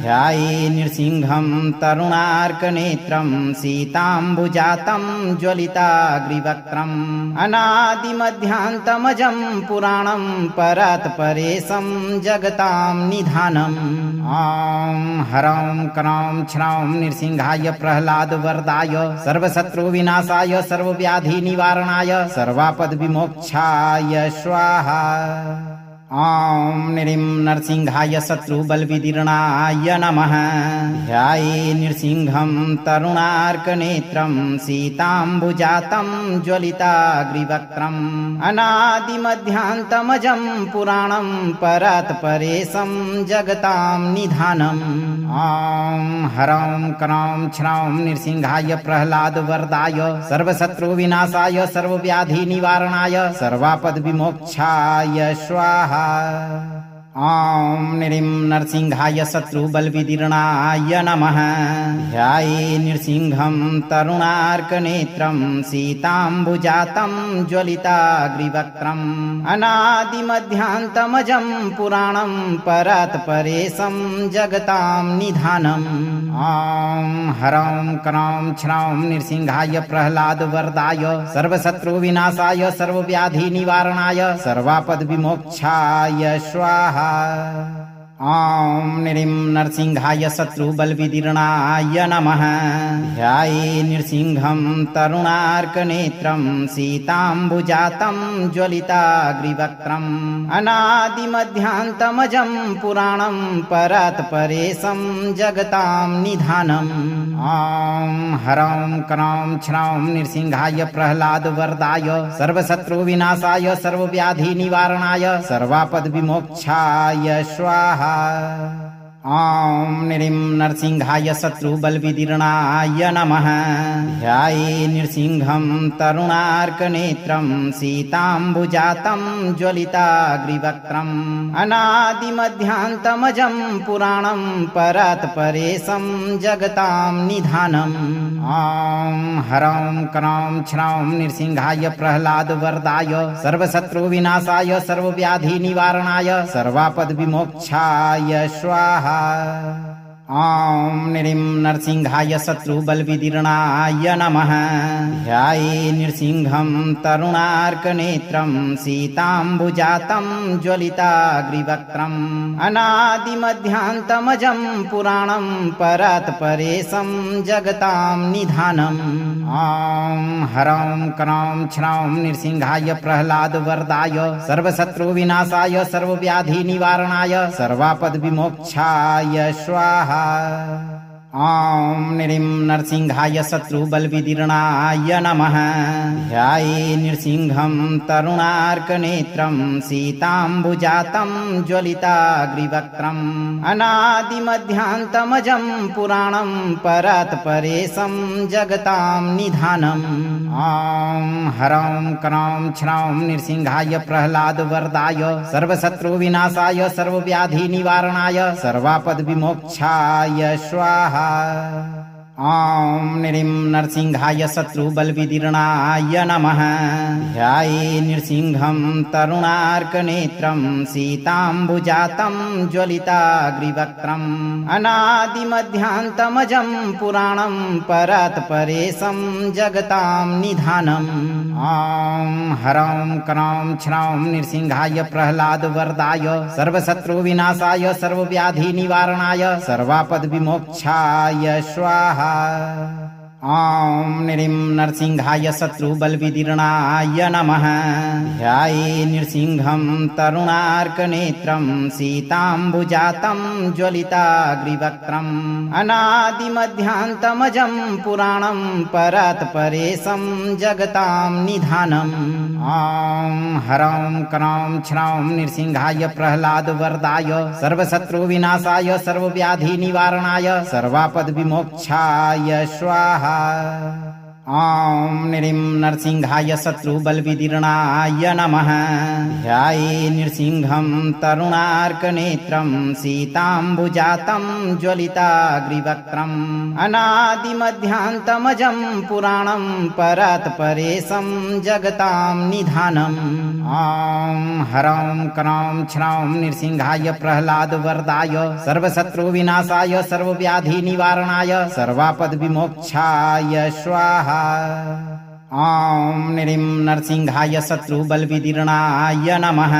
ध्याये नृसिंहं तरुणार्कनेत्रं सीताम्बुजातं ज्वलिताग्रिवक्त्रम् अनादिमध्यान्तमजं पुराणं परात्परेशं जगतां निधानम्। ॐ ह्रौं क्रौं छ्रौं नृसिंहाय प्रह्लादवरदाय सर्वशत्रुविनाशाय सर्वव्याधिनिवारणाय सर्वापद्विमोक्षाय स्वाहा। ॐ निरिं नरसिंहाय शत्रुबलविदीर्णाय नमः। ध्याये नृसिंहं तरुणार्कनेत्रं सीताम्बुजातं ज्वलिताग्रिवक्त्रम् अनादिमध्यान्तमजं पुराणं परात्परेशं जगतां निधानम्। ॐ ह्रौं क्रौं छ्रौं नृसिंहाय प्रह्लादवरदाय सर्वशत्रुविनाशाय सर्वव्याधिनिवारणाय सर्वापद्विमोक्षाय स्वाहा। ॐ निरिं नरसिंहाय शत्रुबलविदीर्णाय नमः। ध्याये नृसिंहं तरुणार्कनेत्रं सीताम्बुजातं ज्वलिताग्रिवक्त्रम् अनादिमध्यान्तमजं पुराणं परात्परेशं जगतां निधानम्। ॐ ह्रौं क्रौं छ्रौं नृसिंहाय प्रह्लादवरदाय सर्वशत्रुविनाशाय सर्वव्याधिनिवारणाय सर्वापद्विमोक्षाय स्वाहा। ॐ निरिं नरसिंहाय शत्रुबलविदीर्णाय नमः। ध्याये नृसिंहं तरुणार्कनेत्रं सीताम्बुजातं ज्वलिताग्रिवक्त्रम् अनादिमध्यान्तमजं पुराणं परात्परेशं जगतां निधानम्। ॐ ह्रौं क्रौं छ्रौं नृसिंहाय प्रह्लादवरदाय सर्वशत्रुविनाशाय सर्वव्याधिनिवारणाय सर्वापद्विमोक्षाय स्वाहा। ॐ निरिं नरसिंहाय शत्रुबलविदीर्णाय नमः। ध्याये नृसिंहं तरुणार्कनेत्रं सीताम्बुजातं ज्वलिताग्रिवक्त्रम् अनादिमध्यान्तमजं पुराणं परात्परेशं जगतां निधानम्। ॐ ह्रौं क्रौं छ्रौं नृसिंहाय प्रह्लादवरदाय सर्वशत्रुविनाशाय सर्वव्याधिनिवारणाय सर्वापद्विमोक्षाय स्वाहा। ॐ निरिं नरसिंहाय शत्रुबलविदीर्णाय नमः। ध्याये नृसिंहं तरुणार्कनेत्रं सीताम्बुजातं ज्वलिताग्रिवक्त्रम् अनादिमध्यान्तमजं पुराणं परात्परेशं जगतां निधानम्। ॐ ह्रौं क्रौं छ्रौं नृसिंहाय प्रह्लादवरदाय सर्वशत्रुविनाशाय सर्वव्याधिनिवारणाय सर्वापद्विमोक्षाय स्वाहा। ॐ निरिं नरसिंहाय शत्रुबलविदीर्णाय नमः। ध्याये नृसिंहं तरुणार्कनेत्रं सीताम्बुजातं ज्वलिताग्रिवक्त्रम् अनादिमध्यान्तमजं पुराणं परात्परेशं जगतां निधानम्। ॐ ह्रौं क्रौं छ्रौं नृसिंहाय प्रह्लादवरदाय सर्वशत्रुविनाशाय सर्वव्याधिनिवारणाय सर्वापद्विमोक्षाय स्वाहा। ॐ निरिं नरसिंहाय शत्रुबलविदीर्णाय नमः। ध्याये नृसिंहं तरुणार्कनेत्रं सीताम्बुजातं ज्वलिताग्रिवक्त्रम् अनादिमध्यान्तमजं पुराणं परात्परेशं जगतां निधानम्। ॐ ह्रौं क्रौं छ्रौं नृसिंहाय प्रह्लादवरदाय सर्वशत्रुविनाशाय सर्वव्याधिनिवारणाय सर्वापद्विमोक्षाय स्वाहा। ॐ निरिं नरसिंहाय शत्रुबलविदीर्णाय नमः। ध्याये नृसिंहं तरुणार्कनेत्रं सीताम्बुजातं ज्वलिताग्रिवक्त्रम् अनादिमध्यान्तमजं पुराणं परात्परेशं जगतां निधानम्। ॐ ह्रौं क्रौं छ्रौं नृसिंहाय प्रह्लादवरदाय सर्वशत्रुविनाशाय सर्वव्याधिनिवारणाय सर्वापद्विमोक्षाय स्वाहा। ॐ निरिं नरसिंहाय शत्रुबलविदीर्णाय नमः। ध्याये नृसिंहं तरुणार्कनेत्रं सीताम्बुजातं ज्वलिताग्रिवक्त्रम् अनादिमध्यान्तमजं पुराणं परात्परेशं जगतां निधानम्। ॐ ह्रौं क्रौं छ्रौं नृसिंहाय प्रह्लादवरदाय सर्वशत्रुविनाशाय सर्वव्याधिनिवारणाय सर्वापद्विमोक्षाय स्वाहा। ॐ निरिं नरसिंहाय शत्रुबलविदीर्णाय नमः।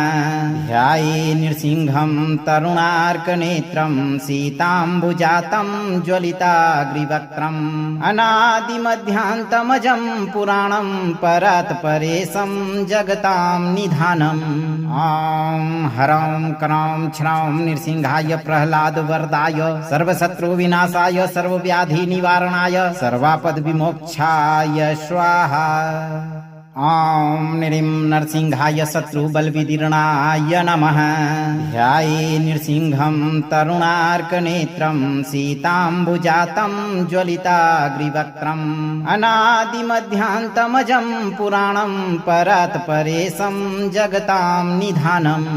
ध्याये नृसिंहं तरुणार्कनेत्रं सीताम्बुजातं ज्वलिताग्रिवक्त्रम् अनादिमध्यान्तमजं पुराणं परात्परेशं जगतां निधानम्। ॐ ह्रौं क्रौं छ्रौं नृसिंहाय प्रह्लादवरदाय सर्वशत्रुविनाशाय सर्वव्याधिनिवारणाय सर्वापद्विमोक्षाय स्वाहा। ॐ निरिं नरसिंहाय शत्रुबलविदीर्णाय नमः। ध्याये नृसिंहं तरुणार्कनेत्रं सीताम्बुजातं ज्वलिताग्रिवक्त्रम् अनादिमध्यान्तमजं पुराणं परात्परेशं जगतां निधानम्।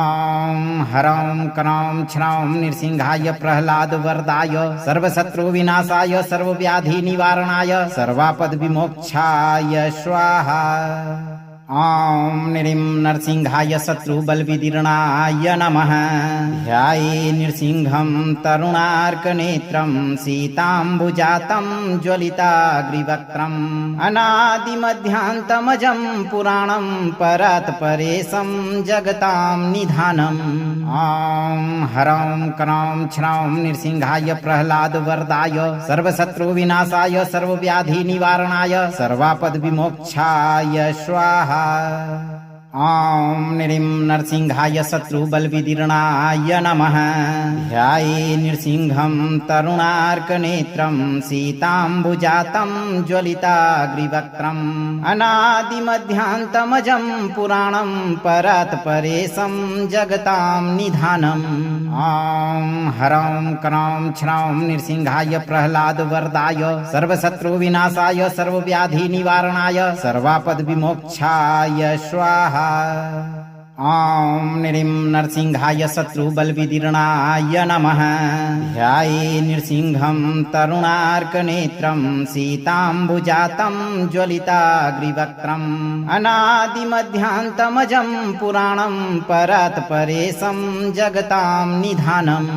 ॐ ह्रौं क्रौं छ्रौं नृसिंहाय प्रह्लादवरदाय सर्वशत्रुविनाशाय सर्वव्याधिनिवारणाय सर्वापद्विमोक्षाय स्वाहा। ॐ निरिं नरसिंहाय शत्रुबलविदीर्णाय नमः। ध्याये नृसिंहं तरुणार्कनेत्रं सीताम्बुजातं ज्वलिताग्रिवक्त्रम् अनादिमध्यान्तमजं पुराणं परात्परेशं जगतां निधानम्। ॐ ह्रौं क्रौं छ्रौं नृसिंहाय प्रह्लादवरदाय सर्वशत्रुविनाशाय सर्वव्याधिनिवारणाय सर्वापद्विमोक्षाय स्वाहा। ॐ निरिं नरसिंहाय शत्रुबलविदीर्णाय नमः। ध्याये नृसिंहं तरुणार्कनेत्रं सीताम्बुजातं ज्वलिताग्रिवक्त्रम् अनादिमध्यान्तमजं पुराणं परात्परेशं जगतां निधानम्। ॐ ह्रौं क्रौं छ्रौं नृसिंहाय प्रह्लादवरदाय सर्वशत्रुविनाशाय सर्वव्याधिनिवारणाय सर्वापद्विमोक्षाय स्वाहा। ॐ निरिं नरसिंहाय शत्रुबलविदीर्णाय नमः। ध्याये नृसिंहं तरुणार्कनेत्रं सीताम्बुजातं ज्वलिताग्रिवक्त्रम् अनादिमध्यान्तमजं पुराणं परात्परेशं जगतां निधानम्।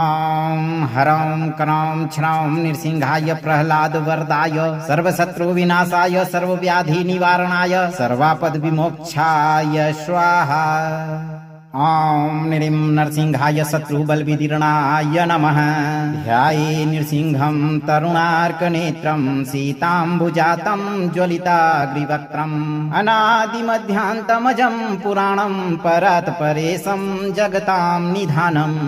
ॐ ह्रौं क्रौं छ्रौं नृसिंहाय प्रह्लादवरदाय सर्वशत्रुविनाशाय सर्वव्याधिनिवारणाय सर्वापद्विमोक्षाय स्वाहा। ॐ निरिं नरसिंहाय शत्रुबलविदीर्णाय नमः। ध्याये नृसिंहं तरुणार्कनेत्रं सीताम्बुजातं ज्वलिताग्रिवक्त्रम् अनादिमध्यान्तमजं पुराणं परात्परेशं जगतां निधानम्।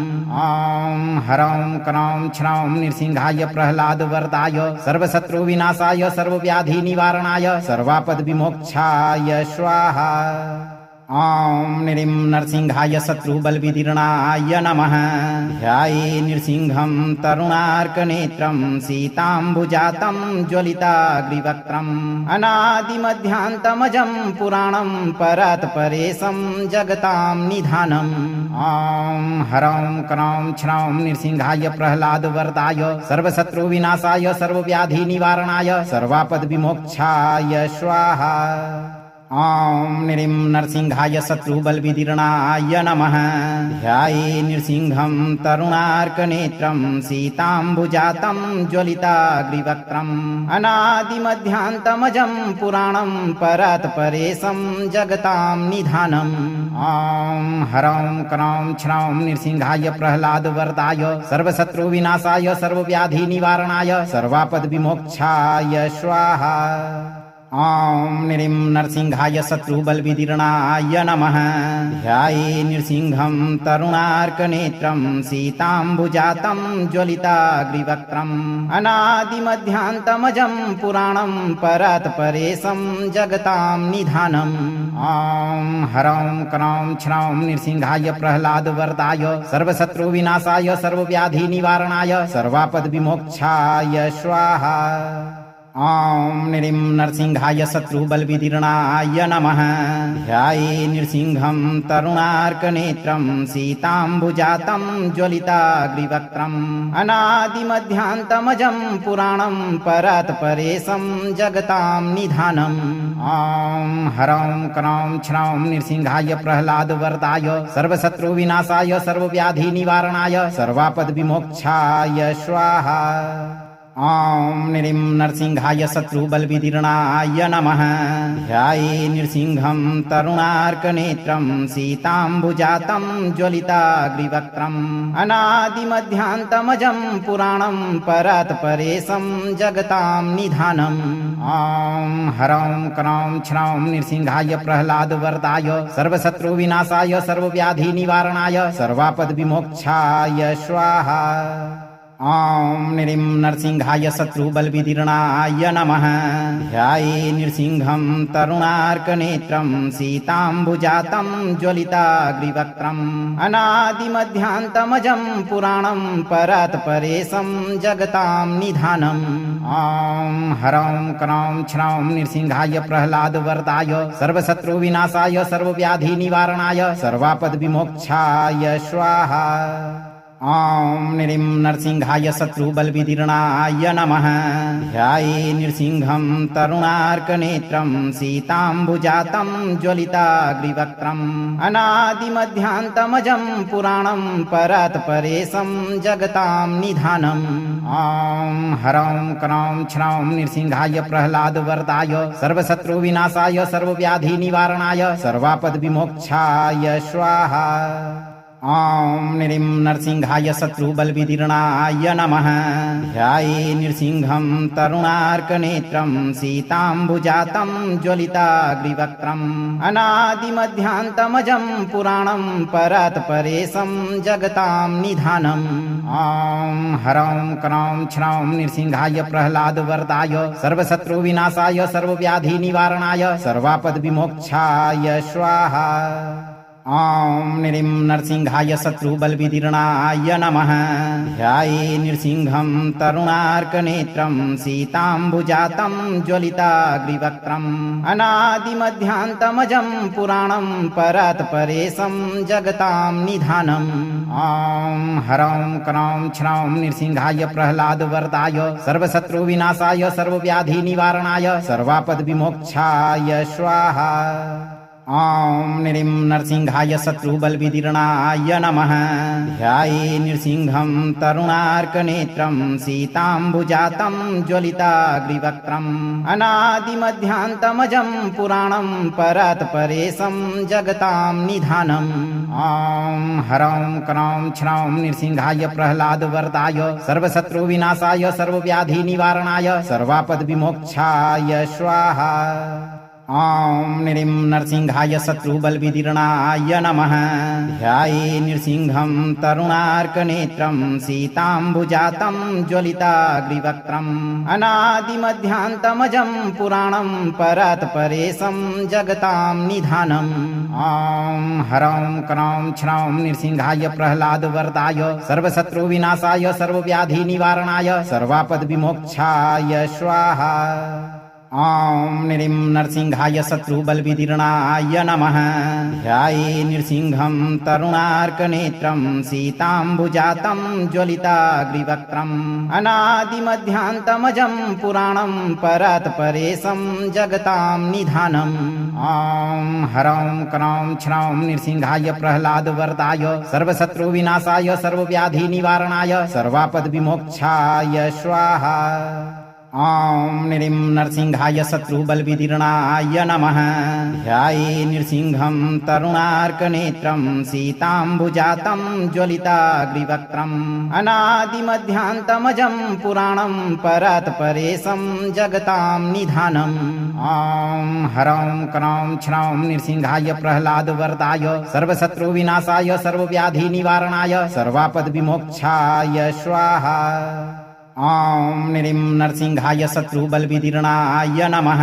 ॐ ह्रौं क्रौं छ्रौं नृसिंहाय प्रह्लादवरदाय सर्वशत्रुविनाशाय सर्वव्याधिनिवारणाय सर्वापद्विमोक्षाय स्वाहा। ॐ निरिं नरसिंहाय शत्रुबलविदीर्णाय नमः। ध्याये नृसिंहं तरुणार्कनेत्रं सीताम्बुजातं ज्वलिताग्रिवक्त्रम् अनादिमध्यान्तमजं पुराणं परात्परेशं जगतां निधानम्। ॐ ह्रौं क्रों क्षणौं नृसिंहाय प्रह्लादवरदाय सर्वशत्रुविनाशाय सर्वव्याधिनिवारणाय सर्वापद्विमोक्षाय स्वाहा। ॐ नृं नरसिंहाय शत्रुबलविदीर्णाय नमः। ध्याये नृसिंहं तरुणार्कनेत्रं सीताम्बुजातं ज्वलिताग्रिवक्त्रम् अनादिमध्यान्तमजं पुराणं परात्परेशं जगतां निधानम्। ॐ ह्रौं क्रों क्षणौं नृसिंहाय प्रह्लादवरदाय सर्वशत्रुविनाशाय सर्वव्याधिनिवारणाय सर्वापद्विमोक्षाय स्वाहा। ॐ नृं नरसिंहाय शत्रुबलविदीर्णाय नमः। ध्याये नृसिंहं तरुणार्कनेत्रं सीताम्बुजातं ज्वलिताग्रिवक्त्रम् अनादिमध्यान्तमजं पुराणं परात्परेशं जगतां निधानम्। ॐ ह्रौं क्रों क्षणौं नृसिंहाय प्रह्लादवरदाय सर्वशत्रुविनाशाय सर्वव्याधिनिवारणाय सर्वापद्विमोक्षाय स्वाहा। ॐ नृं नरसिंहाय शत्रुबलविदीर्णाय नमः। ध्याये नृसिंहं तरुणार्कनेत्रं सीताम्बुजातं ज्वलिताग्रिवक्त्रम् अनादिमध्यान्तमजं पुराणं परात्परेशं जगतां निधानम्। ॐ ह्रौं क्रों क्षणौं नृसिंहाय प्रह्लादवरदाय सर्वशत्रुविनाशाय सर्वव्याधिनिवारणाय सर्वापद्विमोक्षाय स्वाहा। ॐ नृं नरसिंहाय शत्रुबलविदीर्णाय नमः। ध्याये नृसिंहं तरुणार्कनेत्रं सीताम्बुजातं ज्वलिताग्रिवक्त्रम् अनादिमध्यान्तमजं पुराणं परात्परेशं जगतां निधानम्। ॐ ह्रौं क्रों क्षणौं नृसिंहाय प्रह्लादवरदाय सर्वशत्रुविनाशाय सर्वव्याधिनिवारणाय सर्वापद्विमोक्षाय स्वाहा। ॐ नृं नरसिंहाय शत्रुबलविदीर्णाय नमः। ध्याये नृसिंहं तरुणार्कनेत्रं सीताम्बुजातं ज्वलिताग्रिवक्त्रम् अनादिमध्यान्तमजं पुराणं परात्परेशं जगतां निधानम्। ॐ ह्रौं क्रों क्षणौं नृसिंहाय प्रह्लादवरदाय सर्वशत्रुविनाशाय सर्वव्याधिनिवारणाय सर्वापद्विमोक्षाय स्वाहा। ॐ नृं नरसिंहाय शत्रुबलविदीर्णाय नमः। ध्याये नृसिंहं तरुणार्कनेत्रं सीताम्बुजातं ज्वलिताग्रिवक्त्रम् अनादिमध्यान्तमजं पुराणं परात्परेशं जगतां निधानम्। ॐ ह्रौं क्रों क्षणौं नृसिंहाय प्रह्लादवरदाय सर्वशत्रुविनाशाय सर्वव्याधिनिवारणाय सर्वापद्विमोक्षाय स्वाहा। ॐ नृं नरसिंहाय शत्रुबलविदीर्णाय नमः। ध्याये नृसिंहं तरुणार्कनेत्रं सीताम्बुजातं ज्वलिताग्रिवक्त्रम् अनादिमध्यान्तमजं पुराणं परात्परेशं जगतां निधानम्। ॐ ह्रौं क्रों क्षणौं नृसिंहाय प्रह्लादवरदाय सर्वशत्रुविनाशाय सर्वव्याधिनिवारणाय सर्वापद्विमोक्षाय स्वाहा। ॐ नृं नरसिंहाय शत्रुबलविदीर्णाय नमः। ध्याये नृसिंहं तरुणार्कनेत्रं सीताम्बुजातं ज्वलिताग्रिवक्त्रम् अनादिमध्यान्तमजं पुराणं परात्परेशं जगतां निधानम्। ॐ ह्रौं क्रों क्षणौं नृसिंहाय प्रह्लादवरदाय सर्वशत्रुविनाशाय सर्वव्याधिनिवारणाय सर्वापद्विमोक्षाय स्वाहा। ॐ नृं नरसिंहाय शत्रुबलविदीर्णाय नमः। ध्याये नृसिंहं तरुणार्कनेत्रं सीताम्बुजातं ज्वलिताग्रिवक्त्रम् अनादिमध्यान्तमजं पुराणं परात्परेशं जगतां निधानम्। ॐ ह्रौं क्रों क्षणौं नृसिंहाय प्रह्लादवरदाय सर्वशत्रुविनाशाय सर्वव्याधिनिवारणाय सर्वापद्विमोक्षाय स्वाहा। ॐ नृं नरसिंहाय शत्रुबलविदीर्णाय नमः। ध्याये नृसिंहं तरुणार्कनेत्रं सीताम्बुजातं ज्वलिताग्रिवक्त्रम् अनादिमध्यान्तमजं पुराणं परात्परेशं जगतां निधानम्। ॐ ह्रौं क्रों क्षणौं नृसिंहाय प्रह्लादवरदाय सर्वशत्रुविनाशाय सर्वव्याधिनिवारणाय सर्वापद्विमोक्षाय स्वाहा। ॐ निरिं नरसिंहाय शत्रुबलविदीर्णाय नमः। ध्याये नृसिंहं तरुणार्कनेत्रं सीताम्बुजातं ज्वलिताग्रिवक्त्रम् अनादिमध्यान्तमजं पुराणं परात्परेशं जगतां निधानम्। ॐ ह्रौं क्रौं छ्रौं नृसिंहाय प्रह्लादवरदाय सर्वशत्रुविनाशाय सर्वव्याधिनिवारणाय सर्वापद्विमोक्षाय स्वाहा। ॐ निरिं नरसिंहाय शत्रुबलविदीर्णाय नमः। ध्याये नृसिंहं तरुणार्कनेत्रं सीताम्बुजातं ज्वलिताग्रिवक्त्रम् अनादिमध्यान्तमजं पुराणं परात्परेशं जगतां निधानम्। ॐ ह्रौं क्रौं छ्रौं नृसिंहाय प्रह्लादवरदाय सर्वशत्रुविनाशाय सर्वव्याधिनिवारणाय सर्वापद्विमोक्षाय स्वाहा। ॐ निरिं नरसिंहाय शत्रुबलविदीर्णाय नमः।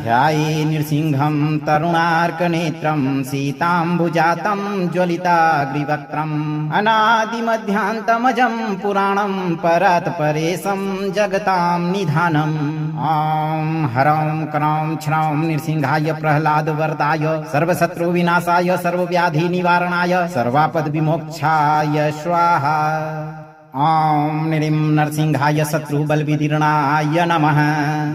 ध्याये नृसिंहं तरुणार्कनेत्रं सीताम्बुजातं ज्वलिताग्रिवक्त्रम् अनादिमध्यान्तमजं पुराणं परात्परेशं जगतां निधानम्। ॐ ह्रौं क्रौं छ्रौं नृसिंहाय प्रह्लादवरदाय सर्वशत्रुविनाशाय सर्वव्याधिनिवारणाय सर्वापद्विमोक्षाय स्वाहा। ॐ निरिं नरसिंहाय शत्रुबलविदीर्णाय नमः।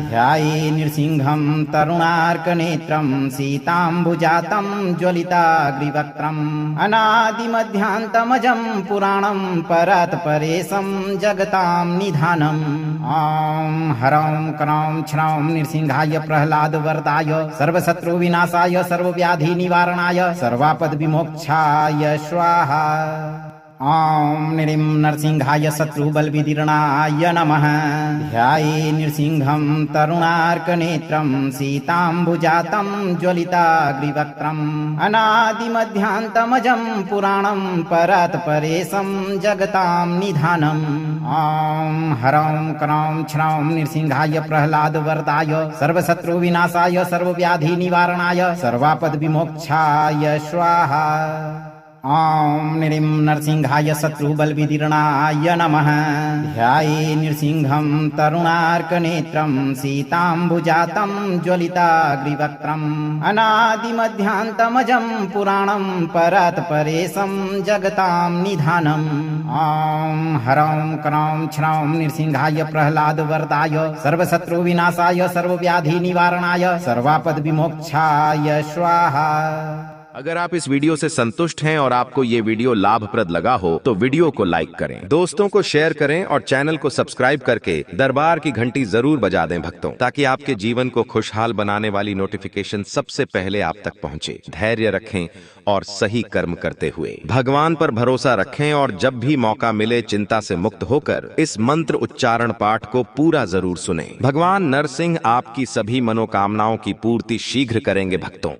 ध्याये नृसिंहं तरुणार्कनेत्रं सीताम्बुजातं ज्वलिताग्रिवक्त्रम् अनादिमध्यान्तमजं पुराणं परात्परेशं जगतां निधानम्। ॐ ह्रौं क्रौं छ्रौं नृसिंहाय प्रह्लादवरदाय सर्वशत्रुविनाशाय सर्वव्याधिनिवारणाय सर्वापद्विमोक्षाय स्वाहा। ॐ निरिं नरसिंहाय शत्रुबलविदीर्णाय नमः। ध्याये नृसिंहं तरुणार्कनेत्रं सीताम्बुजातं ज्वलिताग्रिवक्त्रम् अनादिमध्यान्तमजं पुराणं परात्परेशं जगतां निधानम्। ॐ ह्रौं क्रौं छ्रौं नृसिंहाय प्रह्लादवरदाय सर्वशत्रुविनाशाय सर्वव्याधिनिवारणाय सर्वापद्विमोक्षाय स्वाहा। ॐ निरिं नरसिंहाय शत्रुबलविदीर्णाय नमः। ध्याये नृसिंहं तरुणार्कनेत्रं सीताम्बुजातं ज्वलिताग्रिवक्त्रम् अनादिमध्यान्तमजं पुराणं परात्परेशं जगतां निधानम्। ॐ ह्रौं क्रौं छ्रौं नृसिंहाय प्रह्लादवरदाय सर्वशत्रुविनाशाय सर्वव्याधिनिवारणाय सर्वापद्विमोक्षाय स्वाहा। अगर आप इस वीडियो से संतुष्ट हैं और आपको ये वीडियो लाभप्रद लगा हो तो वीडियो को लाइक करें, दोस्तों को शेयर करें और चैनल को सब्सक्राइब करके दरबार की घंटी जरूर बजा दें भक्तों, ताकि आपके जीवन को खुशहाल बनाने वाली नोटिफिकेशन सबसे पहले आप तक पहुंचे। धैर्य रखें और सही कर्म करते हुए भगवान पर भरोसा रखें और जब भी मौका मिले चिंता से मुक्त होकर इस मंत्र उच्चारण पाठ को पूरा जरूर सुनें। भगवान नरसिंह आपकी सभी मनोकामनाओं की पूर्ति शीघ्र करेंगे भक्तों।